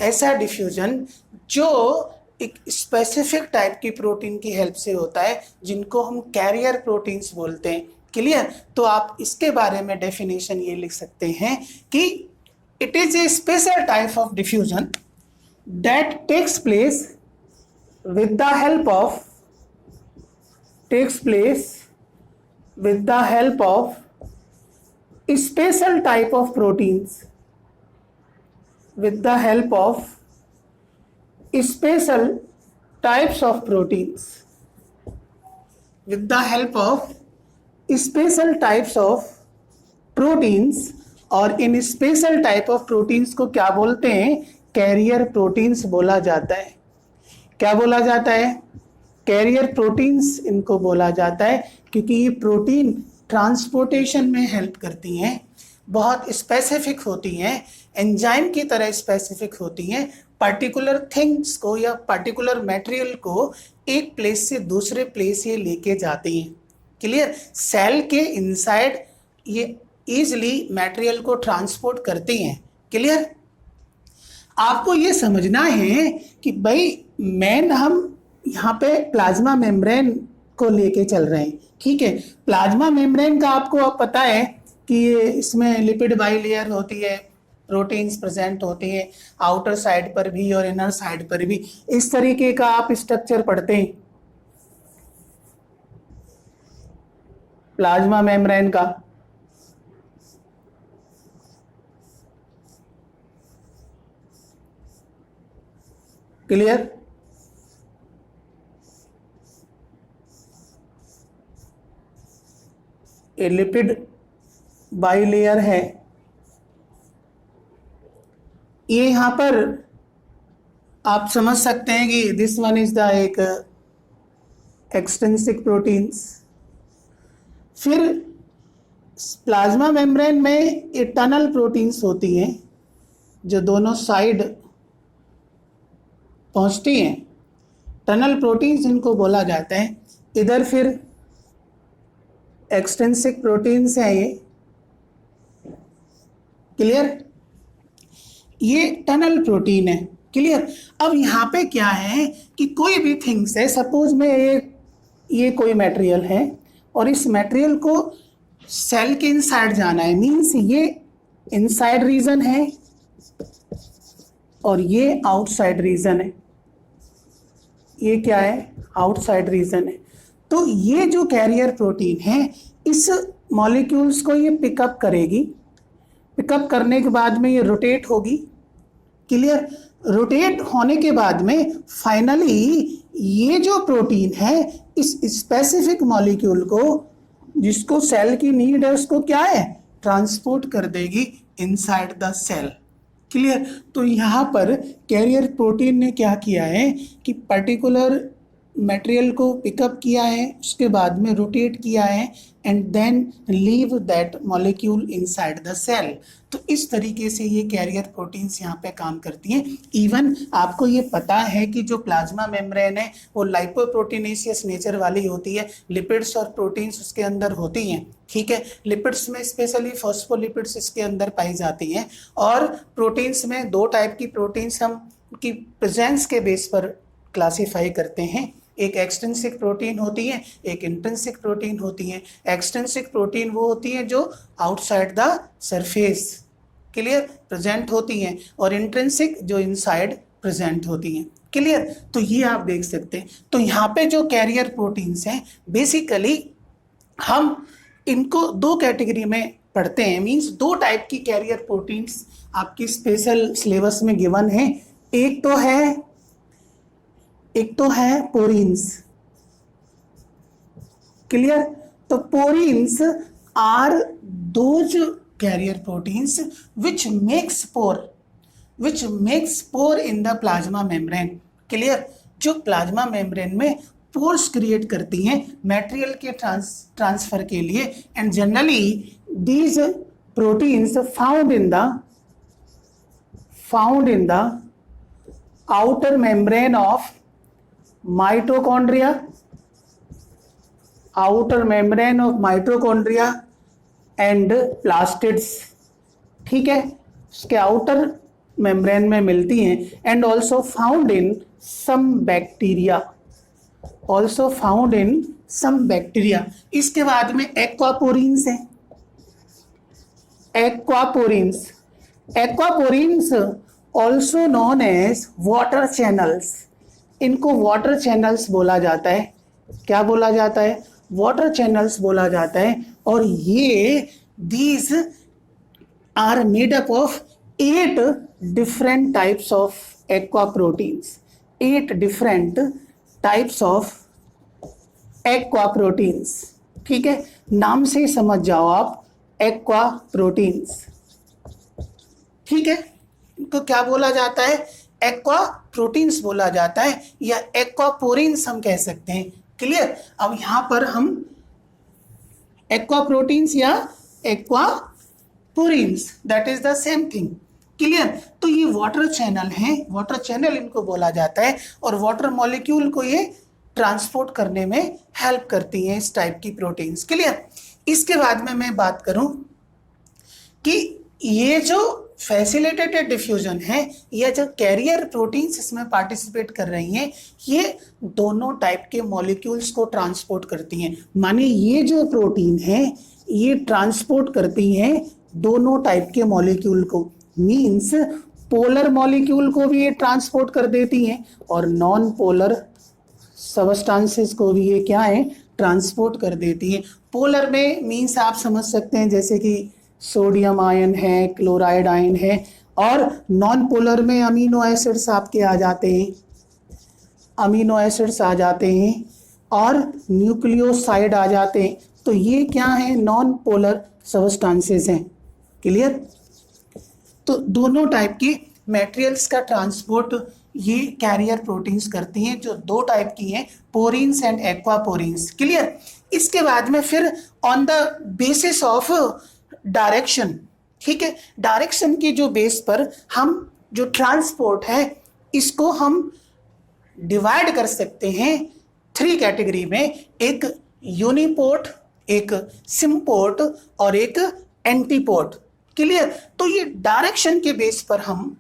ऐसा डिफ्यूजन जो एक स्पेसिफिक टाइप की प्रोटीन की हेल्प से होता है जिनको हम कैरियर प्रोटीन्स बोलते हैं, क्लियर। तो आप इसके बारे में डेफिनेशन ये लिख सकते हैं कि it is a special type of diffusion that takes place with the help of special type of proteins, with the help of special types of proteins, with the help of special types of proteins, और इन special type of proteins को क्या बोलते हैं, carrier proteins बोला जाता है। क्या बोला जाता है, कैरियर प्रोटीन्स इनको बोला जाता है, क्योंकि ये प्रोटीन ट्रांसपोर्टेशन में हेल्प करती हैं, बहुत स्पेसिफिक होती हैं, एंजाइम की तरह स्पेसिफिक होती हैं, पर्टिकुलर थिंग्स को या पर्टिकुलर मटेरियल को एक प्लेस से दूसरे प्लेस ये लेके जाती हैं, क्लियर। सेल के इनसाइड ये इजीली मटेरियल को ट्रांसपोर्ट करती हैं, क्लियर। आपको ये समझना है कि भाई हम यहाँ पे प्लाज्मा मेम्ब्रेन को लेके चल रहे हैं, ठीक है। प्लाज्मा मेम्ब्रेन का आपको अब पता है कि ये इसमें लिपिड बाइलेयर होती है, प्रोटीन्स प्रेजेंट होती है आउटर साइड पर भी और इनर साइड पर भी, इस तरीके का आप स्ट्रक्चर पढ़ते हैं प्लाज्मा मेम्ब्रेन का। क्लियर। ये लिपिड बाइलेयर है, ये यहाँ पर आप समझ सकते हैं कि दिस वन इज द एक एक्सट्रिंसिक प्रोटीन्स। फिर प्लाज्मा मेम्ब्रेन में ये टनल प्रोटीन्स होती हैं जो दोनों साइड पहुंचती हैं, टनल प्रोटीन्स इनको बोला जाता है। इधर फिर एक्सट्रिंसिक प्रोटीन्स हैं ये, क्लियर। ये टनल प्रोटीन है, क्लियर। अब यहाँ पे क्या है कि कोई भी थिंग्स है, सपोज में ये कोई मटेरियल है और इस मटेरियल को सेल के इनसाइड जाना है, मीन्स ये इनसाइड रीजन है और ये आउटसाइड रीजन है। ये क्या है, आउटसाइड रीजन है। तो ये जो कैरियर प्रोटीन है इस मॉलिक्यूल्स को ये पिकअप करेगी, पिकअप करने के बाद में ये रोटेट होगी, क्लियर। रोटेट होने के बाद में फाइनली ये जो प्रोटीन है इस स्पेसिफिक मॉलिक्यूल को, जिसको सेल की नीड है, उसको क्या है, ट्रांसपोर्ट कर देगी इनसाइड द सेल, क्लियर। तो यहाँ पर कैरियर प्रोटीन ने क्या किया है कि पर्टिकुलर मटेरियल को पिकअप किया है, उसके बाद में रोटेट किया है and then leave that molecule inside the cell. तो इस तरीके से ये कैरियर प्रोटीन्स यहाँ पे काम करती हैं। इवन आपको ये पता है कि जो प्लाज्मा मेम्ब्रेन है वो लाइपोप्रोटीनेशियस नेचर वाली होती है, लिपिड्स और प्रोटीन्स उसके अंदर होती हैं, ठीक है। लिपिड्स में स्पेशली फॉस्फोलिपिड्स इसके अंदर पाई जाती हैं, और प्रोटीन्स में दो टाइप की प्रोटीन्स हम की प्रेजेंस के बेस पर क्लासीफाई करते हैं। एक एक्सट्रिंसिक प्रोटीन होती है, एक इंट्रिंसिक प्रोटीन होती है। एक्सट्रिंसिक प्रोटीन वो होती है जो outside the surface, clear, present होती हैं, और इंट्रिंसिक जो इनसाइड प्रेजेंट होती हैं, क्लियर। तो ये आप देख सकते हैं। तो यहाँ पे जो कैरियर प्रोटीन्स हैं बेसिकली हम इनको दो कैटेगरी में पढ़ते हैं, मींस दो टाइप की कैरियर प्रोटीन्स आपकी स्पेशल सिलेबस में गिवन है। एक तो है पोरीन्स। क्लियर? तो porins are those carrier proteins which makes pore in the plasma membrane. Clear? जो प्लाज्मा मेम्ब्रेन में पोर्स क्रिएट करती हैं मटेरियल के ट्रांसफर के लिए, and generally these proteins found in the outer membrane of mitochondria and plastids. ठीक है, उसके आउटर मेम्ब्रेन में मिलती हैं, and also found in some bacteria. इसके बाद में एक्वापोरीन्स हैं। Aquaporins also known as water channels. इनको वाटर चैनल्स बोला जाता है। क्या बोला जाता है? वाटर चैनल्स बोला जाता है। और ये these are made up of 8 different types of aqua proteins. 8 different types of aqua proteins. ठीक है, नाम से समझ जाओ आप, एक्वा प्रोटीन्स। ठीक है, इनको क्या बोला जाता है? एक्वा प्रोटीन्स बोला जाता है, या एक्वापोरीन्स हम कह सकते हैं। क्लियर? अब यहां पर हम एक्वा प्रोटीन्स या aquaporins, that is the same thing. Clear? तो ये वाटर चैनल है, वाटर चैनल इनको बोला जाता है, और वाटर मॉलिक्यूल को ये ट्रांसपोर्ट करने में हेल्प करती हैं इस टाइप की प्रोटीन्स। क्लियर? इसके बाद में मैं बात करूं कि ये जो फैसिलिटेटेड डिफ्यूजन है, या जो कैरियर प्रोटीन्स इसमें पार्टिसिपेट कर रही हैं, ये दोनों टाइप के मॉलिक्यूल्स को ट्रांसपोर्ट करती हैं। माने ये जो प्रोटीन है ये ट्रांसपोर्ट करती हैं दोनों टाइप के मॉलिक्यूल को, मींस पोलर मॉलिक्यूल को भी ये ट्रांसपोर्ट कर देती हैं, और नॉन पोलर सबस्टांसेस को भी ये क्या है? ट्रांसपोर्ट कर देती हैं। पोलर में मींस आप समझ सकते हैं जैसे कि सोडियम आयन है, क्लोराइड आयन है, और नॉन पोलर में अमीनो एसिड्स आपके आ जाते हैं, और न्यूक्लियोसाइड आ जाते हैं। तो ये क्या है? नॉन पोलर सबस्टांसेस हैं। क्लियर? तो दोनों टाइप की मटेरियल्स का ट्रांसपोर्ट ये कैरियर प्रोटीन्स करती हैं, जो दो टाइप की हैं, पोरीन्स एंड एक्वापोरीन्स। क्लियर? इसके बाद में फिर on the basis of direction, ठीक है, डायरेक्शन की जो बेस पर हम जो ट्रांसपोर्ट है इसको हम डिवाइड कर सकते हैं 3 कैटेगरी में, एक यूनिपोर्ट, एक सिम्पोर्ट और एक एंटीपोर्ट। क्लियर? तो ये डायरेक्शन के बेस पर हम,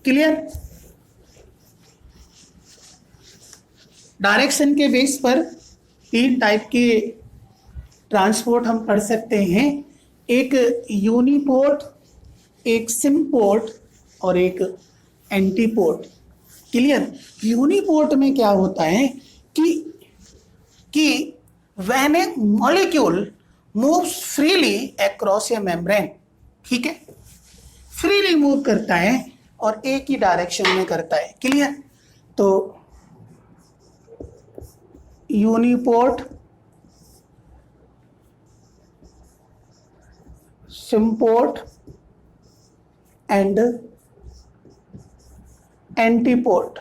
क्लियर, डायरेक्शन के बेस पर 3 टाइप के ट्रांसपोर्ट हम कर सकते हैं, एक यूनिपोर्ट, एक सिम्पोर्ट और एक एंटीपोर्ट। क्लियर? यूनिपोर्ट में क्या होता है कि when A molecule moves freely across A membrane, ठीक है, फ्रीली मूव करता है और एक ही डायरेक्शन में करता है। क्लियर? तो uniport, symport and antiport.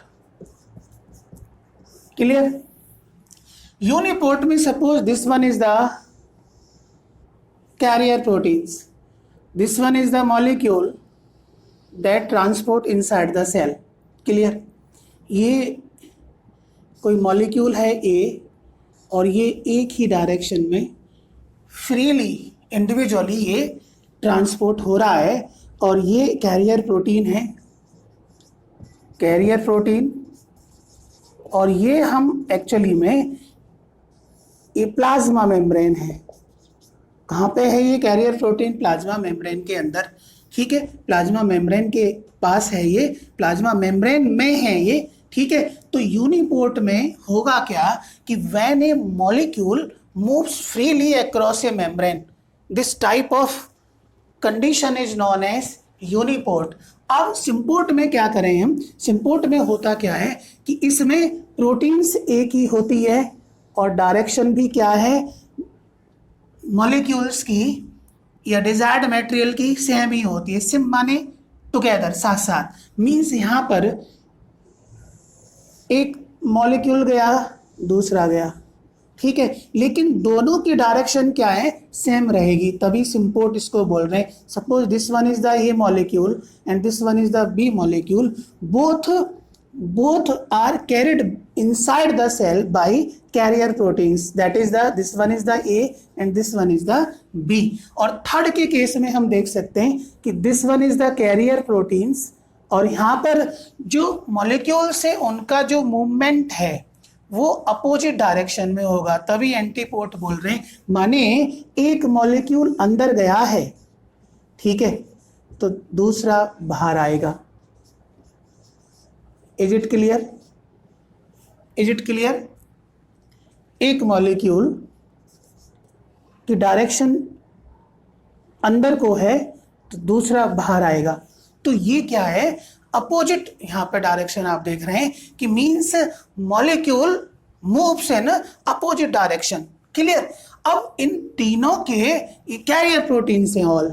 Clear? Uniport में suppose this one is the carrier proteins, this one is the molecule that transport inside the cell. Clear? ये कोई मॉलिक्यूल है A, और ये एक ही डायरेक्शन में फ्रीली इंडिविजुअली ये ट्रांसपोर्ट हो रहा है, और ये कैरियर प्रोटीन है, कैरियर प्रोटीन, और ये हम एक्चुअली में ये प्लाज्मा मेम्ब्रेन है। कहाँ पे है ये कैरियर प्रोटीन? प्लाज्मा मेम्ब्रेन के अंदर। ठीक है, प्लाज्मा मेम्ब्रेन के पास है ये, प्लाज्मा मेम्ब्रेन में है ये। ठीक है, तो यूनिपोर्ट में होगा क्या कि when A molecule moves freely across a membrane. This type of condition is known as uniport. अब सिम्पोर्ट में क्या करें हम, सिम्पोर्ट में होता क्या है कि इसमें प्रोटीन्स एक ही होती है और डायरेक्शन भी क्या है, मॉलिक्यूल्स की या डिजायर्ड मटेरियल की सेम ही होती है। सिम माने टुगेदर, साथ साथ, मीन्स यहाँ पर एक मॉलिक्यूल गया दूसरा गया, ठीक है, लेकिन दोनों की डायरेक्शन क्या है, सेम रहेगी, तभी सिम्पोर्ट इसको बोल रहे हैं। Suppose this one is the A molecule and this one is the B molecule, both are carried inside the cell by carrier proteins, that is this one is the A and this one is the B। और third के case में हम देख सकते हैं कि this one is the carrier proteins और यहाँ पर जो मॉलिक्यूल्स है उनका जो मूवमेंट है वो अपोजिट डायरेक्शन में होगा, तभी एंटीपोर्ट बोल रहे हैं। माने एक मॉलिक्यूल अंदर गया है, ठीक है, तो दूसरा बाहर आएगा। Is it clear, is it clear? एक मॉलिक्यूल की डायरेक्शन अंदर को है तो दूसरा बाहर आएगा, तो ये क्या है, अपोजिट यहाँ पे डायरेक्शन आप देख रहे हैं कि means molecule moves in opposite direction. Clear? अब इन तीनों के कैरियर प्रोटीन्स हैं, ऑल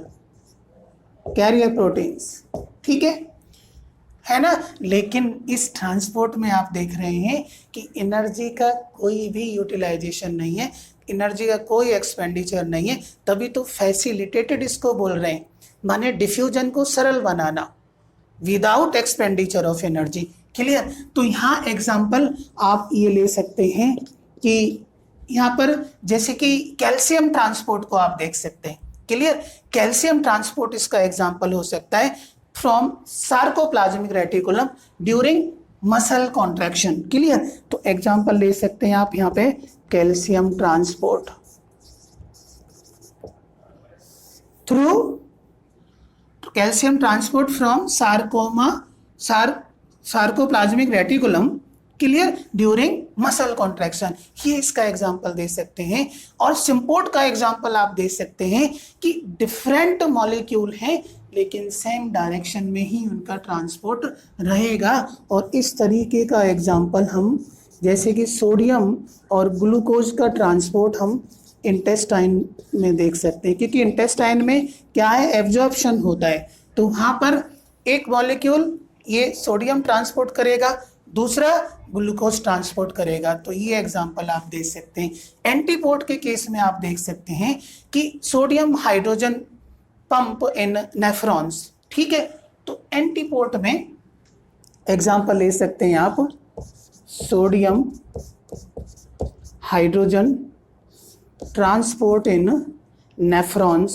कैरियर प्रोटीन्स, ठीक है ना। लेकिन इस ट्रांसपोर्ट में आप देख रहे हैं कि एनर्जी का कोई भी यूटिलाइजेशन नहीं है, एनर्जी का कोई एक्सपेंडिचर नहीं है, तभी तो फैसिलिटेटेड इसको बोल रहे हैं, माने डिफ्यूजन को सरल बनाना without expenditure of energy. Clear? तो यहाँ एग्जाम्पल आप ये ले सकते हैं कि यहाँ पर जैसे कि कैल्शियम ट्रांसपोर्ट को आप देख सकते हैं। क्लियर? कैल्शियम ट्रांसपोर्ट इसका एग्जाम्पल हो सकता है from sarcoplasmic reticulum during muscle contraction. Clear? तो एग्जाम्पल ले सकते हैं आप यहाँ पे calcium transport through calcium transport from sarcoplasmic reticulum, clear, during muscle contraction, ये इसका एग्जांपल दे सकते हैं। और सिम्पोर्ट का एग्जांपल आप दे सकते हैं कि डिफरेंट मॉलिक्यूल हैं लेकिन सेम डायरेक्शन में ही उनका ट्रांसपोर्ट रहेगा। और इस तरीके का एग्जांपल हम जैसे कि सोडियम और ग्लूकोज का ट्रांसपोर्ट हम इंटेस्टाइन में देख सकते हैं, क्योंकि इंटेस्टाइन में क्या है, एब्जॉर्प्शन होता है, तो वहाँ पर एक मॉलिक्यूल ये सोडियम ट्रांसपोर्ट करेगा, दूसरा ग्लूकोज ट्रांसपोर्ट करेगा, तो ये एग्जांपल आप देख सकते हैं। एंटीपोर्ट के केस में आप देख सकते हैं कि sodium hydrogen pump in nephrons, ठीक है, तो एंटीपोर्ट में एग्जांपल ले सकते हैं आप sodium hydrogen transport in nephrons,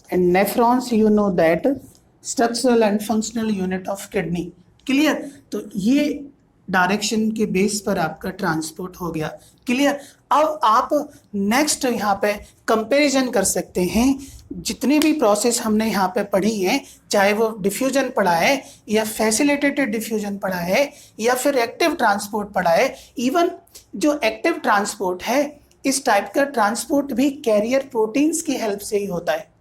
and nephrons you know that structural and functional unit of kidney। Clear? तो ये डायरेक्शन के बेस पर आपका ट्रांसपोर्ट हो गया। क्लियर? अब आप नेक्स्ट यहाँ पे कंपैरिजन कर सकते हैं, जितनी भी प्रोसेस हमने यहाँ पे पढ़ी है, चाहे वो डिफ्यूजन पढ़ा है या फैसिलिटेटेड डिफ्यूजन पढ़ा है या फिर एक्टिव ट्रांसपोर्ट पढ़ा है, इवन जो एक्टिव ट्रांसपोर्ट है इस टाइप का ट्रांसपोर्ट भी कैरियर प्रोटीन्स की हेल्प से ही होता है।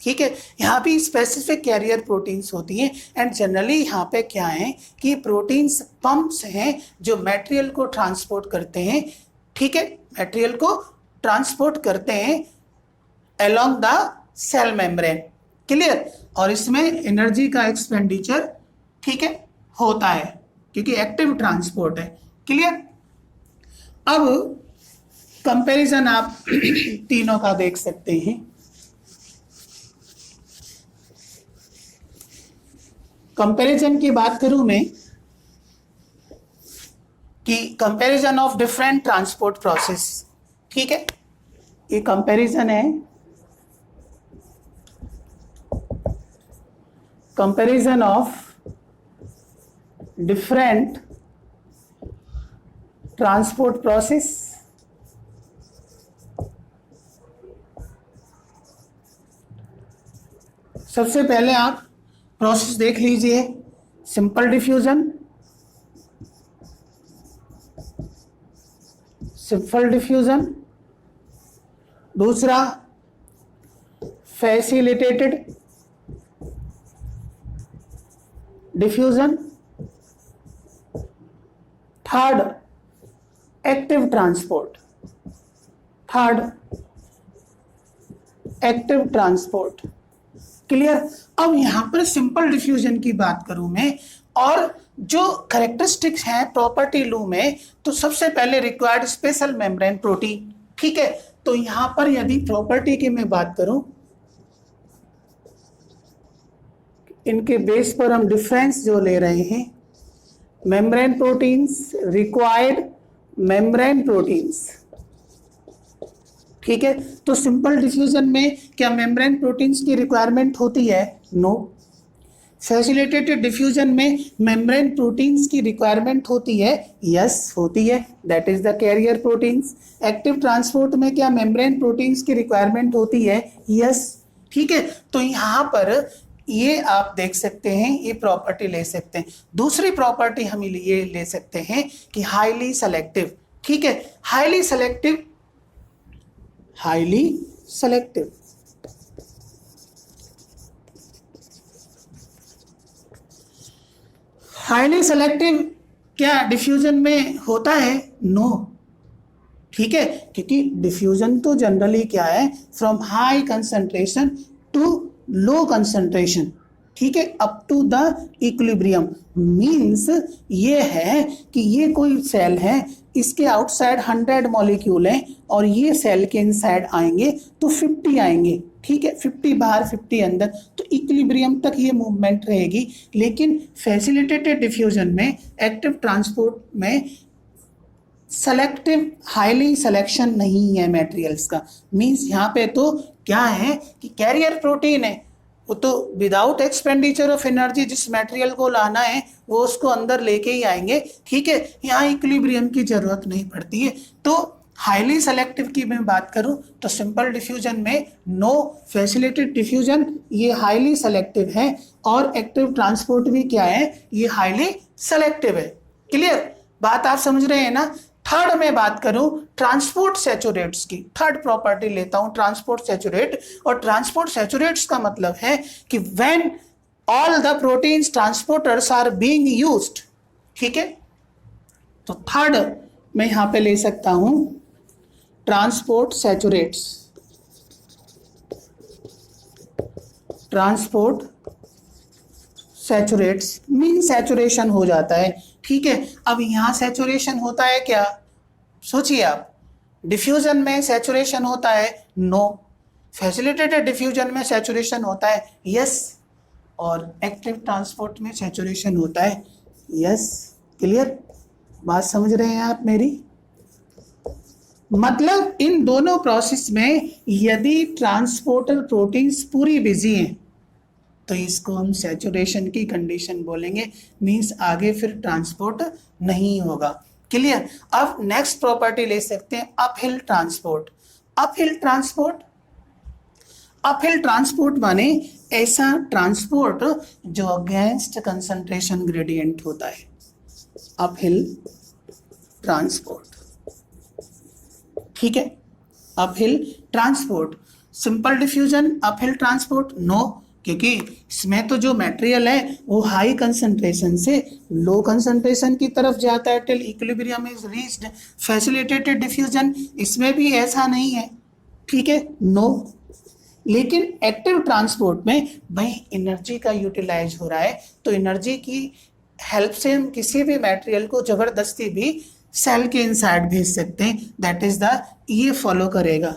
ठीक है, यहाँ भी स्पेसिफिक कैरियर प्रोटीन्स होती हैं एंड जनरली यहाँ पे क्या है कि प्रोटीन्स पंप्स हैं जो मटेरियल को ट्रांसपोर्ट करते हैं। ठीक है, मटेरियल को ट्रांसपोर्ट करते हैं along the cell membrane. Clear? और इसमें एनर्जी का एक्सपेंडिचर, ठीक है, होता है क्योंकि एक्टिव ट्रांसपोर्ट है। क्लियर? अब कंपैरिजन आप तीनों का देख सकते हैं। कंपैरिजन की बात करूं मैं कि comparison of different transport process, ठीक है, ये कंपैरिजन है, comparison of different transport process. सबसे पहले आप प्रोसेस देख लीजिए, सिंपल डिफ्यूजन, सिंपल डिफ्यूजन दूसरा facilitated diffusion, third active transport, third active transport. Clear. अब यहां पर सिंपल डिफ्यूजन की बात करूं मैं, और जो कैरेक्टरिस्टिक्स हैं प्रॉपर्टी लू में, तो सबसे पहले रिक्वायर्ड स्पेशल मेम्ब्रेन प्रोटीन। ठीक है, तो यहां पर यदि प्रॉपर्टी की मैं बात करूं, इनके बेस पर हम डिफरेंस जो ले रहे हैं, membrane proteins, required membrane proteins. ठीक है, तो सिंपल डिफ्यूजन में क्या मेम्ब्रेन प्रोटीन्स की रिक्वायरमेंट होती है? नो। फैसिलिटेटेड डिफ्यूजन में मेम्ब्रेन प्रोटीन्स की रिक्वायरमेंट होती है? यस, होती है, that is the carrier proteins. Active transport में क्या मेम्ब्रेन प्रोटीन्स की रिक्वायरमेंट होती है? यस। ठीक है, तो यहां पर ये आप देख सकते हैं, ये प्रॉपर्टी ले सकते हैं। दूसरी प्रॉपर्टी हम ये ले सकते हैं कि हाईली सेलेक्टिव। ठीक है, highly selective, highly selective. Highly selective क्या डिफ्यूजन में होता है? नो। ठीक है, क्योंकि डिफ्यूजन तो जनरली क्या है, from high concentration to low concentration. ठीक है, up to the equilibrium. Means ये है कि ये कोई सेल है, इसके आउटसाइड 100 मॉलिक्यूल हैं और ये सेल के इनसाइड आएंगे तो 50 आएंगे। ठीक है, 50 बाहर 50 अंदर, तो इक्विलिब्रियम तक ये मूवमेंट रहेगी। लेकिन फैसिलिटेटेड डिफ्यूजन में, एक्टिव ट्रांसपोर्ट में सेलेक्टिव, हाईली सिलेक्शन नहीं है मटेरियल्स का। मींस यहाँ पे तो क्या है कि कैरियर प्रोटीन है, वो तो विदाउट एक्सपेंडिचर ऑफ एनर्जी जिस मटेरियल को लाना है वो उसको अंदर लेके ही आएंगे। ठीक है, यहाँ इक्विलिब्रियम की जरूरत नहीं पड़ती है। तो हाईली सेलेक्टिव की मैं बात करूं तो सिंपल डिफ्यूजन में नो, फैसिलिटेटेड डिफ्यूजन ये हाईली सेलेक्टिव है, और एक्टिव ट्रांसपोर्ट भी क्या है, ये हाईली सेलेक्टिव है। क्लियर, बात आप समझ रहे हैं ना। थर्ड में बात करूं ट्रांसपोर्ट सैचुरेट्स की, थर्ड प्रॉपर्टी लेता हूं ट्रांसपोर्ट सैचुरेट। और ट्रांसपोर्ट सैचुरेट्स का मतलब है कि when all the proteins transporters are being used. ठीक है, तो थर्ड मैं यहां पे ले सकता हूं ट्रांसपोर्ट सैचुरेट्स, ट्रांसपोर्ट सैचुरेट्स मीन सैचुरेशन हो जाता है। ठीक है, अब यहां सैचुरेशन होता है क्या, सोचिए आप। डिफ्यूजन में सैचुरेशन होता है? नो। फैसिलिटेटेड डिफ्यूजन में सैचुरेशन होता है? यस। और एक्टिव ट्रांसपोर्ट में सैचुरेशन होता है? यस। क्लियर, बात समझ रहे हैं आप मेरी। मतलब इन दोनों प्रोसेस में यदि ट्रांसपोर्टर प्रोटीन्स पूरी बिजी हैं तो इसको हम सैचुरेशन की कंडीशन बोलेंगे। मींस आगे फिर ट्रांसपोर्ट नहीं होगा। क्लियर। अब नेक्स्ट प्रॉपर्टी ले सकते हैं uphill transport. Uphill transport, uphill transport माने ऐसा ट्रांसपोर्ट जो अगेंस्ट कंसंट्रेशन ग्रेडियंट होता है। Uphill transport. ठीक है, uphill transport. Simple diffusion uphill transport no, क्योंकि इसमें तो जो मटेरियल है वो हाई कंसंट्रेशन से लो कंसंट्रेशन की तरफ जाता है till equilibrium is reached. Facilitated diffusion, इसमें भी ऐसा नहीं है। ठीक है, नो। लेकिन एक्टिव ट्रांसपोर्ट में भाई एनर्जी का यूटिलाइज हो रहा है, तो एनर्जी की हेल्प से हम किसी भी मटेरियल को जबरदस्ती भी सेल के इनसाइड भेज सकते हैं। दैट इज द, ये फॉलो करेगा।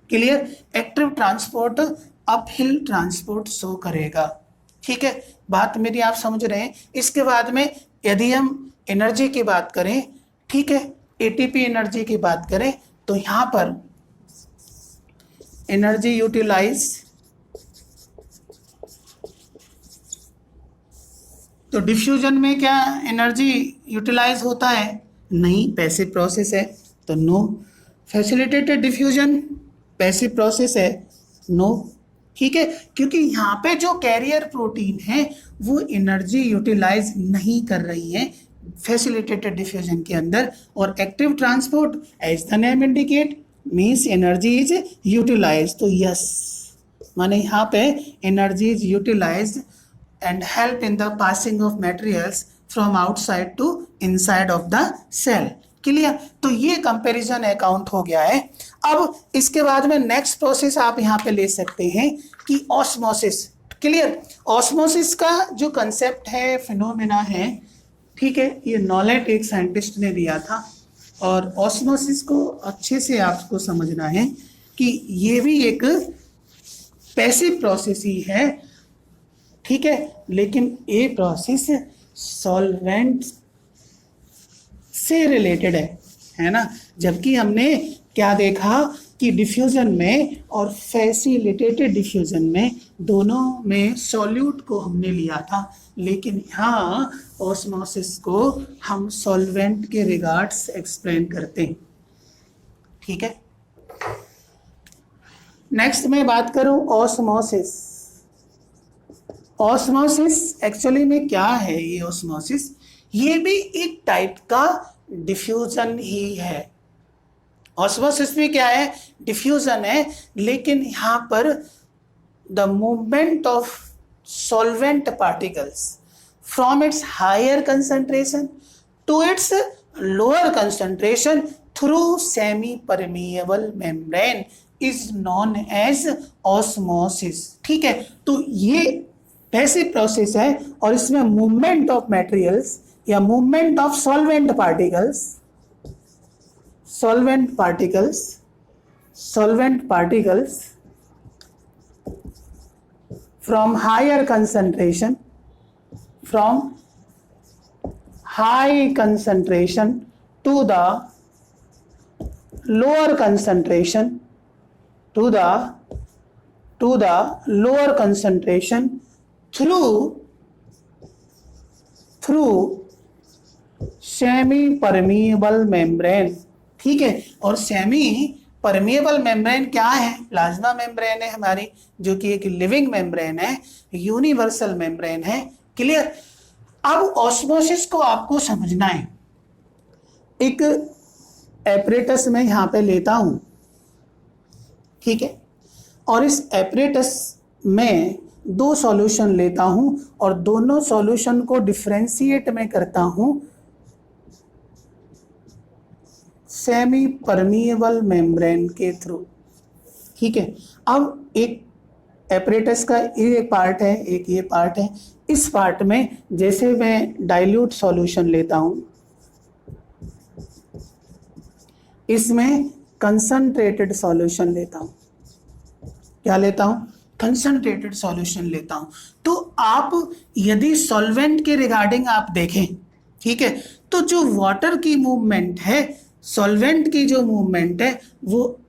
Clear, active transport uphill transport show करेगा। ठीक है, बात मेरी आप समझ रहे हैं। इसके बाद में यदि हम एनर्जी की बात करें, ठीक है, एटीपी एनर्जी की बात करें, तो यहां पर एनर्जी यूटिलाइज, तो डिफ्यूजन में क्या एनर्जी यूटिलाइज होता है? नहीं, पैसिव प्रोसेस है, तो no. Facilitated diffusion passive process है, नो। ठीक है, क्योंकि यहाँ पे जो कैरियर प्रोटीन है वो एनर्जी यूटिलाइज नहीं कर रही है फैसिलिटेटेड डिफ्यूजन के अंदर। और active transport as the name indicate means energy is utilize, तो यस माने यहाँ पे energy is utilize and help in the passing of materials from outside to inside of the cell. Clear? तो ये comparison account हो गया है। अब इसके बाद में नेक्स्ट प्रोसेस आप यहाँ पे ले सकते हैं कि ऑस्मोसिस। क्लियर? ऑस्मोसिस का जो कंसेप्ट है, फिनोमेना है, ठीक है, ये नॉलेट एक साइंटिस्ट ने दिया था और ऑस्मोसिस को अच्छे से आपको समझना है कि ये भी एक पैसिव प्रोसेस ही है, ठीक है, लेकिन ये प्रोसेस सॉल्वेंट से रिलेटेड है ना। जबकि हमने क्या देखा कि डिफ्यूजन में और फैसिलिटेटेड डिफ्यूजन में दोनों में सॉल्यूट को हमने लिया था, लेकिन यहाँ ऑस्मोसिस को हम सॉल्वेंट के रिगार्ड्स एक्सप्लेन करते हैं, ठीक है। नेक्स्ट मैं बात करूं ऑस्मोसिस। ऑस्मोसिस एक्चुअली में क्या है? ये ऑस्मोसिस ये भी एक टाइप का डिफ्यूजन ही है। ऑस्मोसिस में क्या है? डिफ्यूजन है, लेकिन यहाँ पर the movement of solvent particles from its higher concentration to its lower concentration through semi permeable membrane is known as osmosis, ठीक है। तो ये पैसिव प्रोसेस है और इसमें मूवमेंट ऑफ मटेरियल्स या movement of solvent particles from higher concentration, from high concentration to the lower concentration, to the lower concentration through semi permeable membrane, ठीक है। और सेमी परमिएबल मेम्ब्रेन क्या है? प्लाज्मा मेम्ब्रेन है हमारी, जो कि एक लिविंग मेम्ब्रेन है, यूनिवर्सल मेम्ब्रेन है। क्लियर? अब ऑस्मोसिस को आपको समझना है। एक एपरेटस में यहाँ पे लेता हूं, ठीक है, और इस एपरेटस में दो सॉल्यूशन लेता हूं और दोनों सॉल्यूशन को डिफरेंशिएट में करता हूं सेमी परमिएबल मेम्ब्रेन के थ्रू, ठीक है। अब एक एपरेटस का ये पार्ट है, एक ये पार्ट है। इस पार्ट में जैसे मैं डाइल्यूट सॉल्यूशन लेता हूं, इसमें कंसंट्रेटेड सॉल्यूशन लेता हूं। क्या लेता हूं? कंसंट्रेटेड सॉल्यूशन लेता हूं। तो आप यदि सॉल्वेंट के रिगार्डिंग आप देखें, ठीक है, तो जो वाटर की मूवमेंट है, सॉल्वेंट की जो मूवमेंट है, वो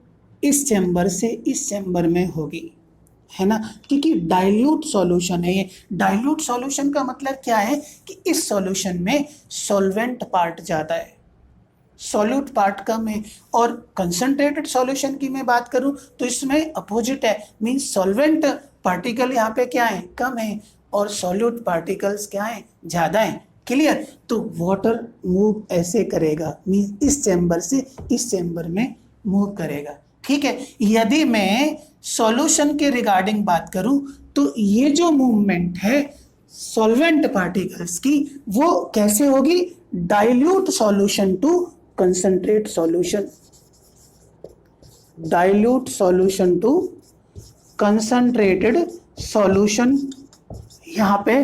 इस चैम्बर से इस चैम्बर में होगी, है ना, क्योंकि डाइल्यूट सॉल्यूशन है ये। डाइल्यूट सॉल्यूशन का मतलब क्या है कि इस सॉल्यूशन में सॉल्वेंट पार्ट ज़्यादा है, सॉल्यूट पार्ट कम है। और कंसंट्रेटेड सॉल्यूशन की मैं बात करूं तो इसमें अपोजिट है, मीन्स सॉल्वेंट पार्टिकल यहाँ पे क्या है? कम है, और सॉल्यूट पार्टिकल्स क्या है? ज़्यादा है। क्लियर? तो वाटर मूव ऐसे करेगा, मीन्स इस चैम्बर से इस चैम्बर में मूव करेगा, ठीक है। यदि मैं सॉल्यूशन के रिगार्डिंग बात करूं तो ये जो मूवमेंट है सॉल्वेंट पार्टिकल्स की, वो कैसे होगी? Dilute solution to concentrate solution, dilute solution to concentrated solution, यहाँ पे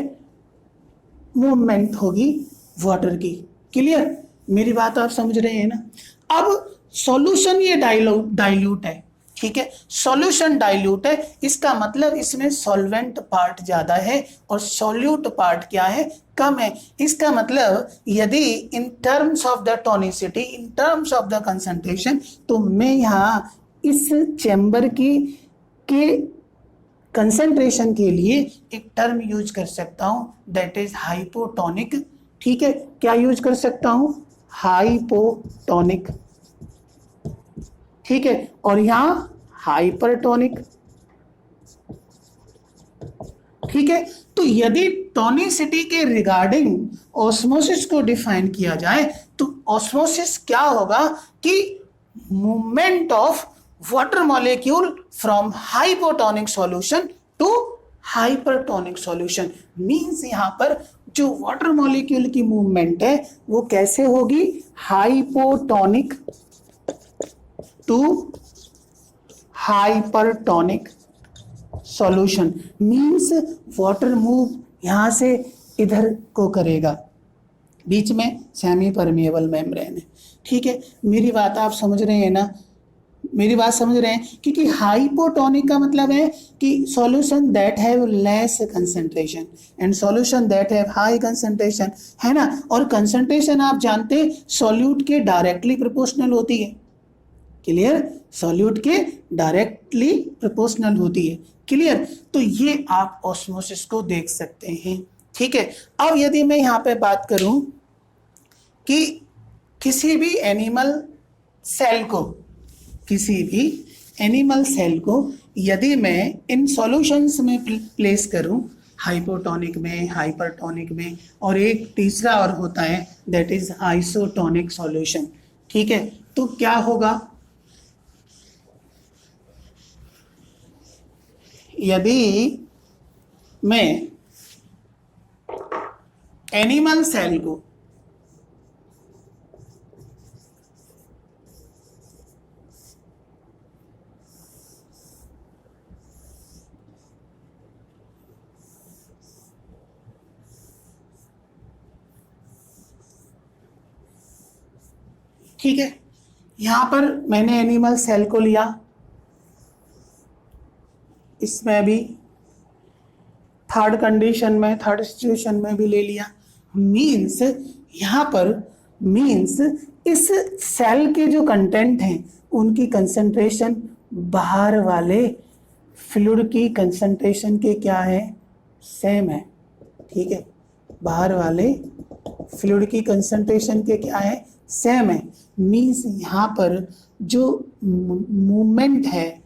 मूवमेंट होगी वाटर की। क्लियर? मेरी बात आप समझ रहे हैं ना? अब सॉल्यूशन ये डाइल्यूट है, ठीक है, सॉल्यूशन डाइल्यूट है, इसका मतलब इसमें सॉल्वेंट पार्ट ज़्यादा है और सॉल्यूट पार्ट क्या है? कम है। इसका मतलब यदि in terms of the tonicity, in terms of the concentration, तो मैं यहाँ इस चैम्बर के कंसंट्रेशन के लिए एक टर्म यूज कर सकता हूँ, दैट इज हाइपोटोनिक, ठीक है। क्या यूज कर सकता हूँ? हाइपोटोनिक, ठीक है, और यहाँ हाइपरटोनिक, ठीक है। तो यदि टोनिसिटी के रिगार्डिंग ऑस्मोसिस को डिफाइन किया जाए तो ऑस्मोसिस क्या होगा कि movement of water molecule from hypotonic solution to hypertonic solution. Means यहां पर जो वाटर मॉलिक्यूल की मूवमेंट है वो कैसे होगी, hypotonic to hypertonic solution. Means water move यहां से इधर को करेगा, बीच में सेमी परमिएबल मेम्ब्रेन है। ठीक है, मेरी बात आप समझ रहे हैं ना, मेरी बात समझ रहे हैं, क्योंकि हाइपोटोनिक का मतलब है कि solution that have less concentration and solution that have high concentration, है ना। और कंसंट्रेशन आप जानते हैं सॉल्यूट के डायरेक्टली प्रोपोर्शनल होती है। क्लियर, सॉल्यूट के डायरेक्टली प्रोपोर्शनल होती है। क्लियर, तो ये आप ऑस्मोसिस को देख सकते हैं। ठीक है, अब यदि मैं यहाँ पे बात करूं कि किसी भी एनिमल सेल को, किसी भी एनिमल सेल को यदि मैं इन सॉल्यूशंस में प्लेस करूं, हाइपोटोनिक में, हाइपरटोनिक में, और एक तीसरा और होता है दैट इज आइसोटोनिक सॉल्यूशन। ठीक है, तो क्या होगा, यदि मैं एनिमल सेल को ठीक है, यहां पर मैंने एनिमल सेल को लिया, इसमें भी थर्ड कंडीशन में, थर्ड सिचुएशन में भी ले लिया। मींस यहाँ पर, मींस इस सेल के जो कंटेंट हैं उनकी कंसंट्रेशन बाहर वाले फ्लूइड की कंसंट्रेशन के क्या है, सेम है। ठीक है, बाहर वाले फ्लूइड की कंसंट्रेशन के क्या है, सेम है। मींस यहाँ पर जो मूवमेंट है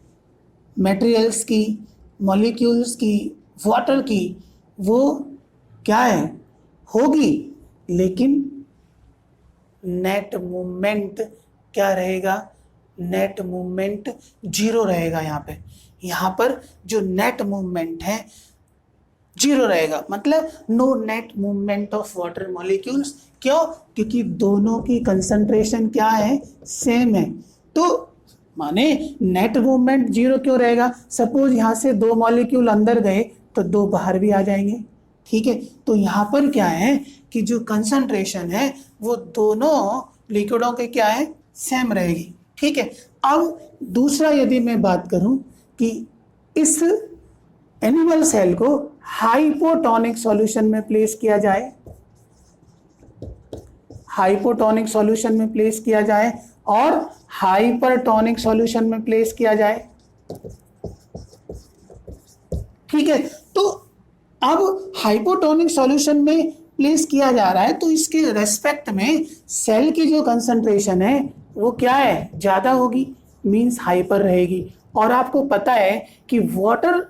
मटेरियल्स की, मॉलिक्यूल्स की, वाटर की, वो क्या है, होगी, लेकिन नेट मूवमेंट क्या रहेगा, नेट मूवमेंट जीरो रहेगा। यहाँ पर जो नेट मूवमेंट है जीरो रहेगा, मतलब no net movement of water molecules. क्यों, क्योंकि दोनों की कंसंट्रेशन क्या है, सेम है। तो माने नेट मूवमेंट जीरो क्यों रहेगा, सपोज यहाँ से दो मॉलिक्यूल अंदर गए तो दो बाहर भी आ जाएंगे। ठीक है, तो यहाँ पर क्या है कि जो कंसंट्रेशन है वो दोनों लिक्विडों के क्या है, सेम रहेगी। ठीक है, अब दूसरा यदि मैं बात करूं कि इस एनिमल सेल को हाइपोटोनिक सॉल्यूशन में प्लेस किया जाए, हाइपोटोनिक सॉल्यूशन में प्लेस किया जाए और हाइपरटोनिक सॉल्यूशन में प्लेस किया जाए। ठीक है, तो अब हाइपोटोनिक सॉल्यूशन में प्लेस किया जा रहा है तो इसके रेस्पेक्ट में सेल की जो कंसंट्रेशन है वो क्या है, ज्यादा होगी, मींस हाइपर रहेगी। और आपको पता है कि वाटर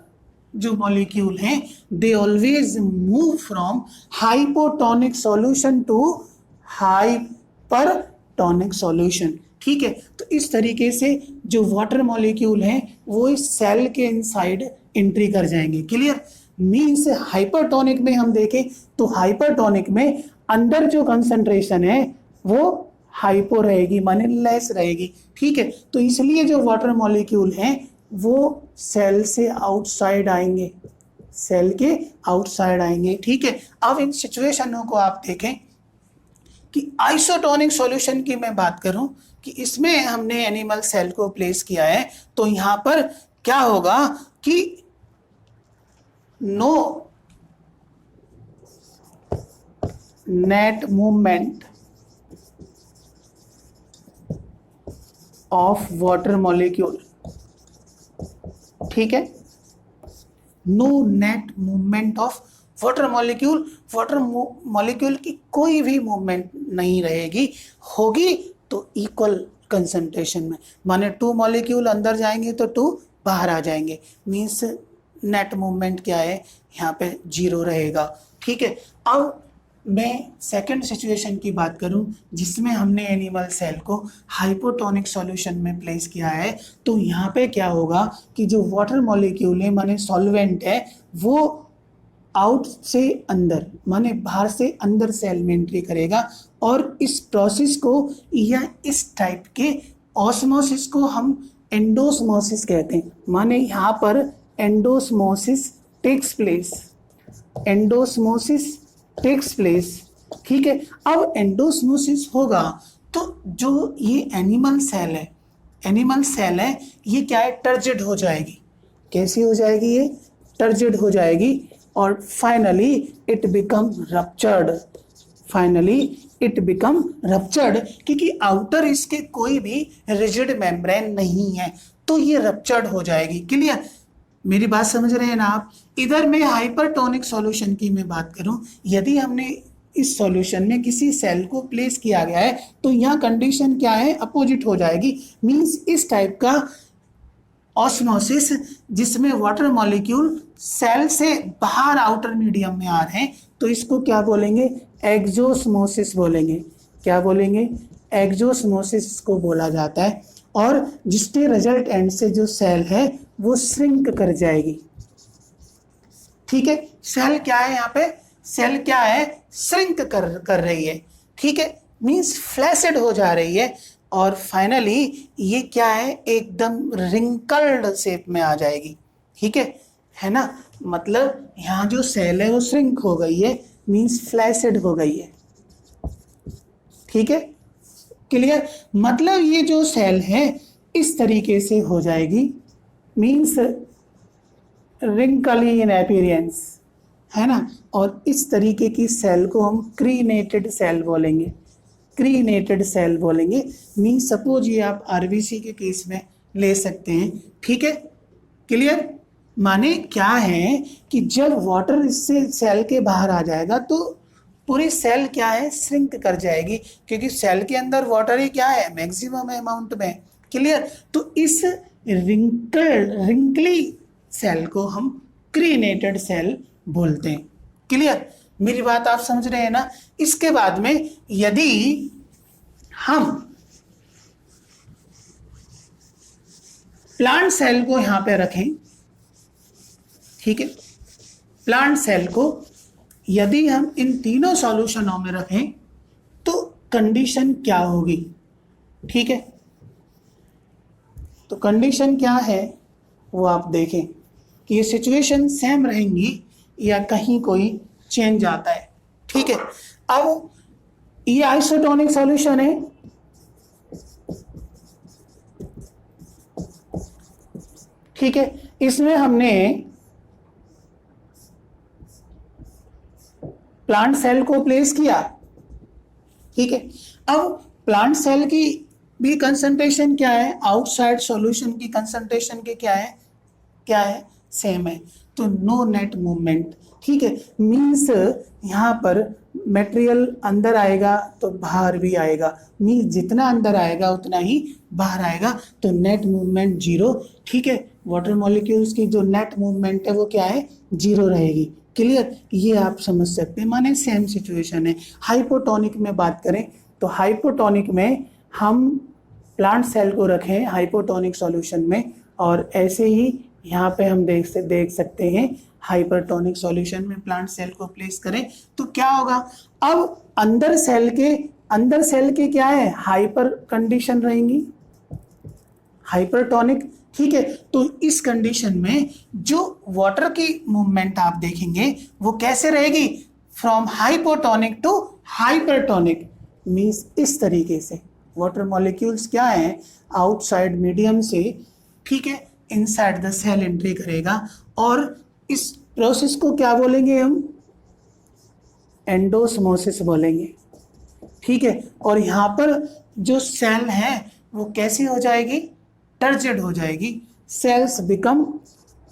जो मॉलिक्यूल हैं they always move from hypotonic solution to hypertonic solution. ठीक है, तो इस तरीके से जो वाटर मॉलिक्यूल हैं वो इस सेल के इनसाइड एंट्री कर जाएंगे। क्लियर, मींस हाइपरटोनिक में हम देखें तो हाइपरटोनिक में अंदर जो कंसंट्रेशन है वो हाइपो रहेगी, माने लेस रहेगी। ठीक है, तो इसलिए जो वाटर मॉलिक्यूल हैं वो सेल से आउटसाइड आएंगे, सेल के आउटसाइड आएंगे। ठीक है, अब इन सिचुएशनों को आप देखें कि आइसोटोनिक सॉल्यूशन की मैं बात करूं कि इसमें हमने एनिमल सेल को प्लेस किया है तो यहां पर क्या होगा कि no net movement of water molecule. ठीक है, no net movement of water molecule, water molecule की कोई भी मूवमेंट नहीं रहेगी, होगी तो इक्वल कंसंट्रेशन में, माने टू मॉलिक्यूल अंदर जाएंगे तो टू बाहर आ जाएंगे, मींस नेट मूवमेंट क्या है यहाँ पे जीरो रहेगा। ठीक है, अब मैं सेकंड सिचुएशन की बात करूं जिसमें हमने एनिमल सेल को हाइपोटोनिक सॉल्यूशन में प्लेस किया है, तो यहाँ पे क्या होगा कि जो वाटर मॉलिक्यूल है माने सॉल्वेंट है वो आउट से अंदर माने बाहर से अंदर सेल में एंट्री करेगा और इस प्रोसेस को या इस टाइप के ऑस्मोसिस को हम एंडोस्मोसिस कहते हैं। माने यहाँ पर endosmosis takes place, endosmosis takes place. ठीक है, अब एंडोस्मोसिस होगा तो जो ये एनिमल सेल है ये क्या है, टर्जिड हो जाएगी। कैसी हो जाएगी, ये टर्जिड हो जाएगी और फाइनली इट बिकम रप्चर्ड, क्योंकि आउटर इसके कोई भी रिजिड मेम्ब्रेन नहीं है तो ये रप्चर्ड हो जाएगी। क्लियर, मेरी बात समझ रहे हैं ना आप। इधर में हाइपरटोनिक सॉल्यूशन की मैं बात करूं, यदि हमने इस सॉल्यूशन में किसी सेल को प्लेस किया गया है तो यहाँ कंडीशन क्या है, अपोजिट हो जाएगी। मींस इस टाइप का ऑस्मोसिस जिसमें वाटर मॉलिक्यूल सेल से बाहर आउटर मीडियम में आ रहे हैं तो इसको क्या बोलेंगे, एक्सोस्मोसिस बोलेंगे। क्या बोलेंगे, एक्सोस्मोसिस को बोला जाता है। और जिसके रिजल्ट एंड से जो सेल है वो श्रिंक कर जाएगी। ठीक है, सेल क्या है यहाँ पे, सेल क्या है, श्रिंक कर रही है। ठीक है, मींस फ्लैसिड हो जा रही है और फाइनली ये क्या है, एकदम रिंकल्ड शेप में आ जाएगी। ठीक है ना, मतलब यहाँ जो सेल है वो श्रिंक हो गई है, मींस फ्लैसिड हो गई है। ठीक है, क्लियर, मतलब ये जो सेल है इस तरीके से हो जाएगी, मींस रिंकली इन अपीयरेंस, है ना। और इस तरीके की सेल को हम क्रीनेटेड सेल बोलेंगे। क्रीनेटेड सेल बोलेंगे, मींस सपोज ये आप आरबीसी के केस में ले सकते हैं। ठीक है, क्लियर, माने क्या है कि जब वाटर इससे सेल के बाहर आ जाएगा तो पूरी सेल क्या है, श्रिंक कर जाएगी, क्योंकि सेल के अंदर वाटर ही क्या है, मैक्सिमम अमाउंट में। क्लियर, तो इस रिंकली सेल को हम क्रीनेटेड सेल बोलते हैं। क्लियर, मेरी बात आप समझ रहे हैं ना। इसके बाद में यदि हम प्लांट सेल को यहां पे रखें, ठीक है, प्लांट सेल को यदि हम इन तीनों सॉल्यूशनों में रखें तो कंडीशन क्या होगी। ठीक है, तो कंडीशन क्या है वो आप देखें कि ये सिचुएशन सेम रहेंगी या कहीं कोई चेंज आता है। ठीक है, अब ये आइसोटोनिक सॉल्यूशन है, ठीक है, इसमें हमने प्लांट सेल को प्लेस किया। ठीक है, अब प्लांट सेल की भी कंसंट्रेशन क्या है, आउटसाइड सॉल्यूशन की कंसंट्रेशन के क्या है, सेम है, तो नो नेट मूवमेंट। ठीक है, मीन्स यहाँ पर मटेरियल अंदर आएगा तो बाहर भी आएगा, मीन्स जितना अंदर आएगा उतना ही बाहर आएगा, तो नेट मूवमेंट जीरो। ठीक है, वाटर मॉलिक्यूल्स की जो नेट मूवमेंट है वो क्या है, जीरो रहेगी। क्लियर, ये आप समझ सकते हैं, माने सेम सिचुएशन है। हाइपोटोनिक में बात करें तो हाइपोटोनिक में हम प्लांट सेल को रखें हाइपोटोनिक सॉल्यूशन में, और ऐसे ही यहाँ पे हम देख सकते हैं हाइपरटोनिक सॉल्यूशन में प्लांट सेल को प्लेस करें तो क्या होगा, अब अंदर सेल के क्या है, हाइपर कंडीशन रहेंगी, हाइपरटोनिक। ठीक है, तो इस कंडीशन में जो वाटर की मूवमेंट आप देखेंगे वो कैसे रहेगी, from hypotonic to hypertonic, means इस तरीके से वाटर मॉलिक्यूल्स क्या है, आउटसाइड मीडियम से, ठीक है, इनसाइड द सेल एंट्री करेगा, और इस प्रोसेस को क्या बोलेंगे हम, एंडोस्मोसिस बोलेंगे। ठीक है, और यहाँ पर जो सेल है वो कैसी हो जाएगी, टर्जिड हो जाएगी, cells become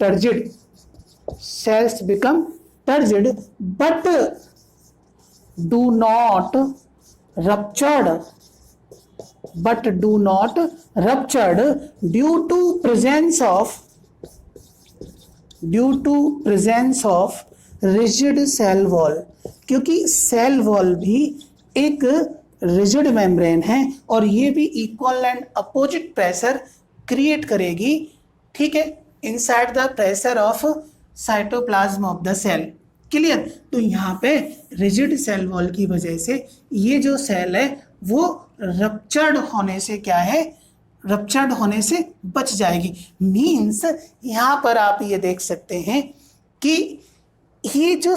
turgid, but do not ruptured due to presence of rigid cell wall, क्योंकि सेल वॉल भी एक रिजिड मेम्ब्रेन है और ये भी equal and opposite pressure create करेगी, ठीक है, inside the pressure of cytoplasm of the cell. Clear? तो यहाँ पे रिजिड सेल वॉल की वजह से ये जो सेल है वो रप्चर्ड होने से क्या है, रप्चर्ड होने से बच जाएगी। मीन्स यहाँ पर आप ये देख सकते हैं कि ये जो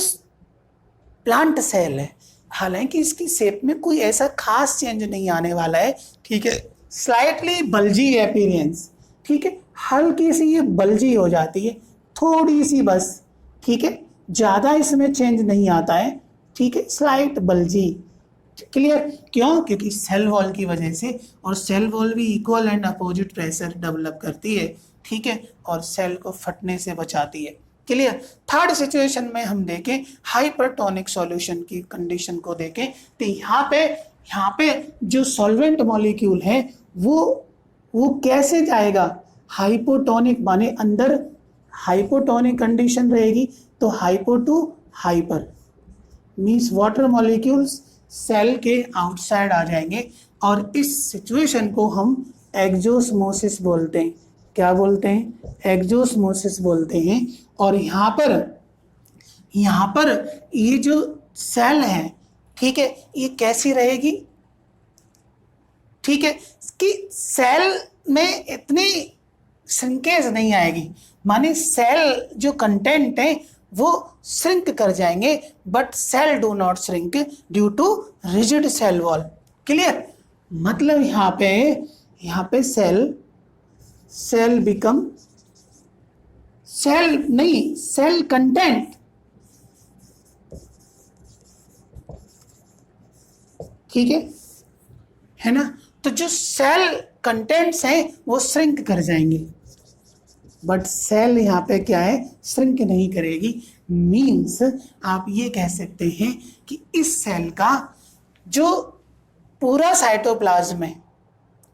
प्लांट सेल है, हालांकि इसकी शेप में कोई ऐसा खास चेंज नहीं आने वाला है, ठीक है, स्लाइटली बल्जी अपीयरेंस, ठीक है, हल्की सी ये बल्जी हो जाती है, थोड़ी सी बस, ठीक है, ज़्यादा इसमें चेंज नहीं आता है, ठीक है, स्लाइट बल्जी। क्लियर? क्यों? क्योंकि सेल वॉल की वजह से, और सेल वॉल भी equal and opposite pressure develop करती है, ठीक है, और सेल को फटने से बचाती है। क्लियर? थर्ड सिचुएशन में हम देखें हाइपरटोनिक सॉल्यूशन की कंडीशन को देखें, तो यहाँ पे जो सॉल्वेंट मॉलिक्यूल है वो कैसे जाएगा, हाइपोटोनिक, माने अंदर हाइपोटोनिक कंडीशन रहेगी, तो hypo to hyper means water molecules cell के आउटसाइड आ जाएंगे, और इस सिचुएशन को हम एक्सोस्मोसिस बोलते हैं। क्या बोलते हैं? एक्सोस्मोसिस बोलते हैं। और यहाँ पर ये जो सेल है, ठीक है, ये कैसी रहेगी, ठीक है, कि सेल में इतनी श्रिंकेज नहीं आएगी, माने सेल जो कंटेंट है वो श्रिंक कर जाएंगे, but cell do not shrink due to rigid cell wall. Clear? मतलब यहाँ पे सेल बिकम, सेल नहीं, सेल कंटेंट, ठीक है ना, तो जो सेल कंटेंट्स हैं वो श्रिंक कर जाएंगे, बट सेल यहाँ पे क्या है, श्रिंक नहीं करेगी। मीन्स आप ये कह सकते हैं कि इस सेल का जो पूरा साइटोप्लाज्म है,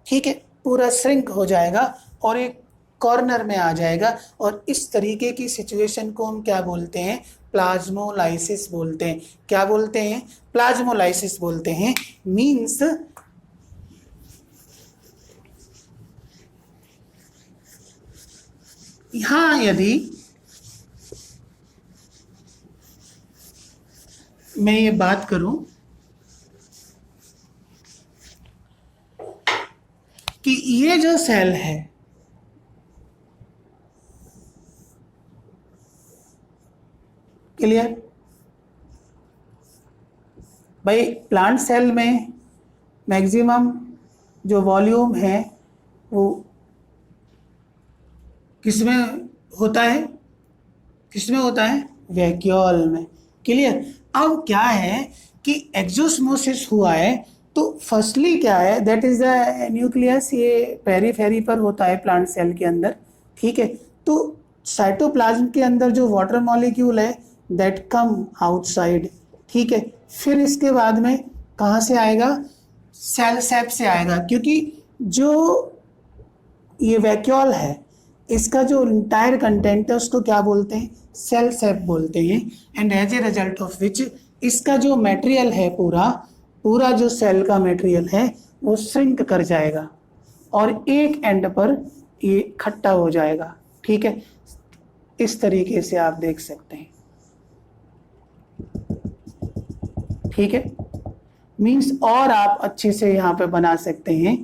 ठीक है, पूरा श्रिंक हो जाएगा और एक कॉर्नर में आ जाएगा, और इस तरीके की सिचुएशन को हम क्या बोलते हैं, प्लाज्मोलाइसिस बोलते हैं। क्या बोलते हैं? प्लाज्मोलाइसिस बोलते हैं। मीन्स यहाँ यदि मैं ये बात करूं कि ये जो सेल है, क्लियर भाई, प्लांट सेल में मैक्सिमम जो वॉल्यूम है वो किसमें होता है, वैक्यूल में। क्लियर? अब क्या है कि एक्सोस्मोसिस हुआ है, तो फर्स्टली क्या है, दैट इज द न्यूक्लियस, ये पेरीफेरी पर होता है प्लांट सेल के अंदर, ठीक है, तो साइटोप्लाज्म के अंदर जो वाटर मॉलिक्यूल है दैट कम आउटसाइड, ठीक है, फिर इसके बाद में कहाँ से आएगा, सेल सेप से आएगा, क्योंकि जो ये वैक्यूल है इसका जो इंटायर कंटेंट है उसको क्या बोलते हैं, सेल सेप बोलते हैं। And as a result of which इसका जो मटेरियल है, पूरा जो सेल का मटेरियल है वो श्रिंक कर जाएगा और एक एंड पर ये इकट्ठा हो जाएगा, ठीक है, इस तरीके से आप देख सकते हैं, ठीक है। मीन्स और आप अच्छे से यहाँ पे बना सकते हैं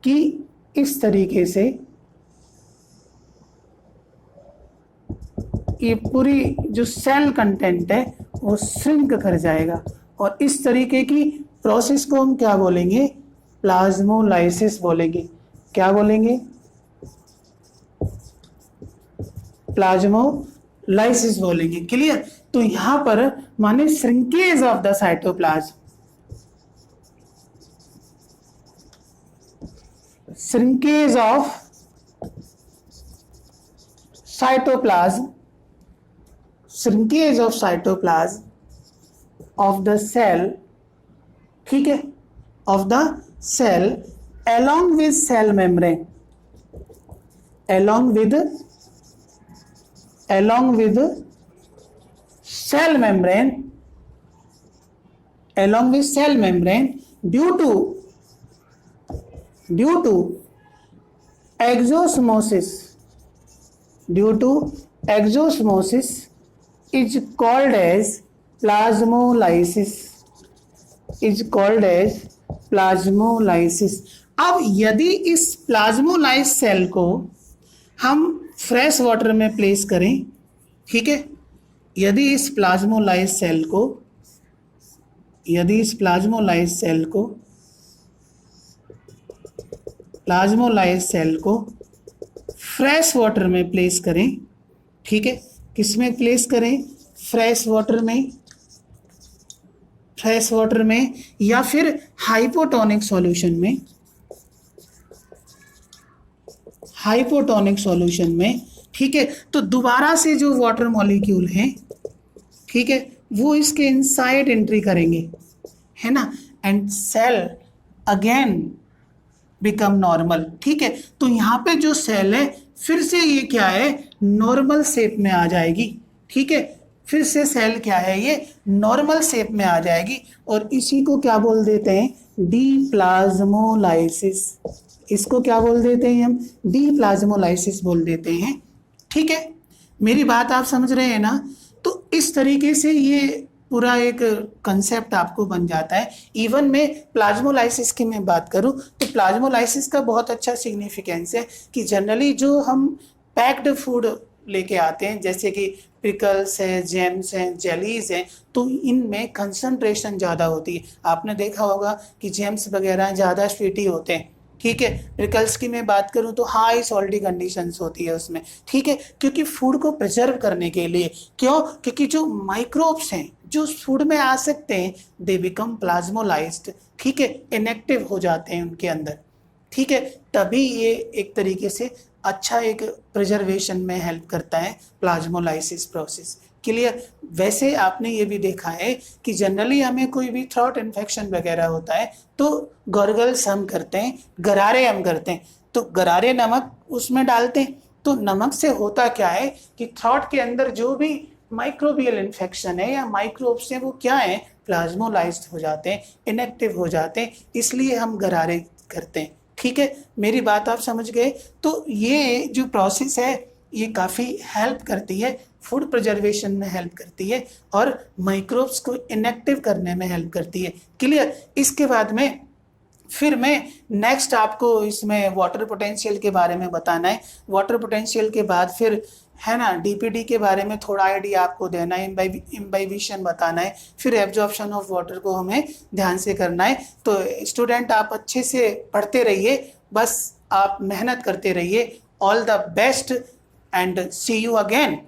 कि इस तरीके से ये पूरी जो सेल कंटेंट है वो श्रिंक कर जाएगा, और इस तरीके की प्रोसेस को हम क्या बोलेंगे, प्लाज्मोलाइसिस बोलेंगे। क्या बोलेंगे? प्लाज्मोलाइसिस बोलेंगे। क्लियर? तो यहां पर माने shrinkage of the cytoplasm, shrinkage of cytoplasm, shrinkage of cytoplasm of the cell, ठीक है, of the cell along with cell membrane, along with cell membrane, along with cell membrane, due to exosmosis, is called as plasmolysis. अब यदि इस plasmolyse cell को हम fresh water में place करें, ठीक है, यदि इस प्लाज्मोलाइज सेल को फ्रेश वाटर में प्लेस करें, ठीक है, किस में प्लेस करें? फ्रेश वाटर में या फिर हाइपोटोनिक सॉल्यूशन में, ठीक है, तो दोबारा से जो वाटर मॉलिक्यूल हैं, ठीक है, वो इसके इनसाइड एंट्री करेंगे, है ना, and cell again become normal, ठीक है। तो यहाँ पे जो सेल है फिर से ये क्या है, नॉर्मल शेप में आ जाएगी, ठीक है, फिर से सेल क्या है, ये नॉर्मल शेप में आ जाएगी, और इसी को क्या बोल देते हैं? डीप्लाज्मोलाइसिस। इसको क्या बोल देते हैं हम? डीप्लाज्मोलाइसिस बोल देते हैं, ठीक है। मेरी बात आप समझ रहे हैं ना? तो इस तरीके से ये पूरा एक कंसेप्ट आपको बन जाता है। इवन में प्लाज्मोलाइसिस की मैं बात करूं तो प्लाज्मोलाइसिस का बहुत अच्छा सिग्निफिकेंस है कि जनरली जो हम पैक्ड फूड लेके आते हैं, जैसे कि पिकल्स हैं, जैम्स हैं, जेलीज हैं, तो इनमें कंसंट्रेशन ज़्यादा होती है। आपने देखा होगा कि जैम्स वगैरह ज़्यादा स्वीटी होते हैं, ठीक है। पिकल्स की मैं बात करूं तो हाई सॉल्टी कंडीशंस होती है उसमें, ठीक है, क्योंकि फूड को प्रिजर्व करने के लिए। क्यों? क्योंकि जो माइक्रोब्स हैं जो फूड में आ सकते हैं, दे बिकम प्लाज्मोलाइज्ड, ठीक है, इनएक्टिव हो जाते हैं उनके अंदर, ठीक है। तभी ये एक तरीके से अच्छा एक प्रिजर्वेशन में हेल्प करता है प्लाज्मोलाइसिस प्रोसेस। क्लियर? वैसे आपने ये भी देखा है कि जनरली हमें कोई भी थ्रोट इन्फेक्शन वगैरह होता है तो गॉर्गल्स हम करते हैं, गरारे हम करते हैं, तो गरारे नमक उसमें डालते हैं, तो नमक से होता क्या है कि थ्रोट के अंदर जो भी माइक्रोबियल इन्फेक्शन है या माइक्रोब्स हैं वो क्या है, प्लाज्मोलाइज्ड हो जाते हैं, इनएक्टिव हो जाते हैं, इसलिए हम गरारे करते हैं, ठीक है। मेरी बात आप समझ गए? तो ये जो प्रोसेस है ये काफ़ी हेल्प करती है, फूड प्रिजर्वेशन में हेल्प करती है और माइक्रोब्स को इनएक्टिव करने में हेल्प करती है। क्लियर? इसके बाद में फिर मैं नेक्स्ट आपको इसमें वाटर पोटेंशियल के बारे में बताना है। वाटर पोटेंशियल के बाद फिर है ना डीपीडी के बारे में थोड़ा आइडिया आपको देना है, इम्बाइबिशन बताना है, फिर एब्जॉर्प्शन ऑफ वाटर को हमें ध्यान से करना है। तो स्टूडेंट आप अच्छे से पढ़ते रहिए, बस आप मेहनत करते रहिए। All the best and see you again.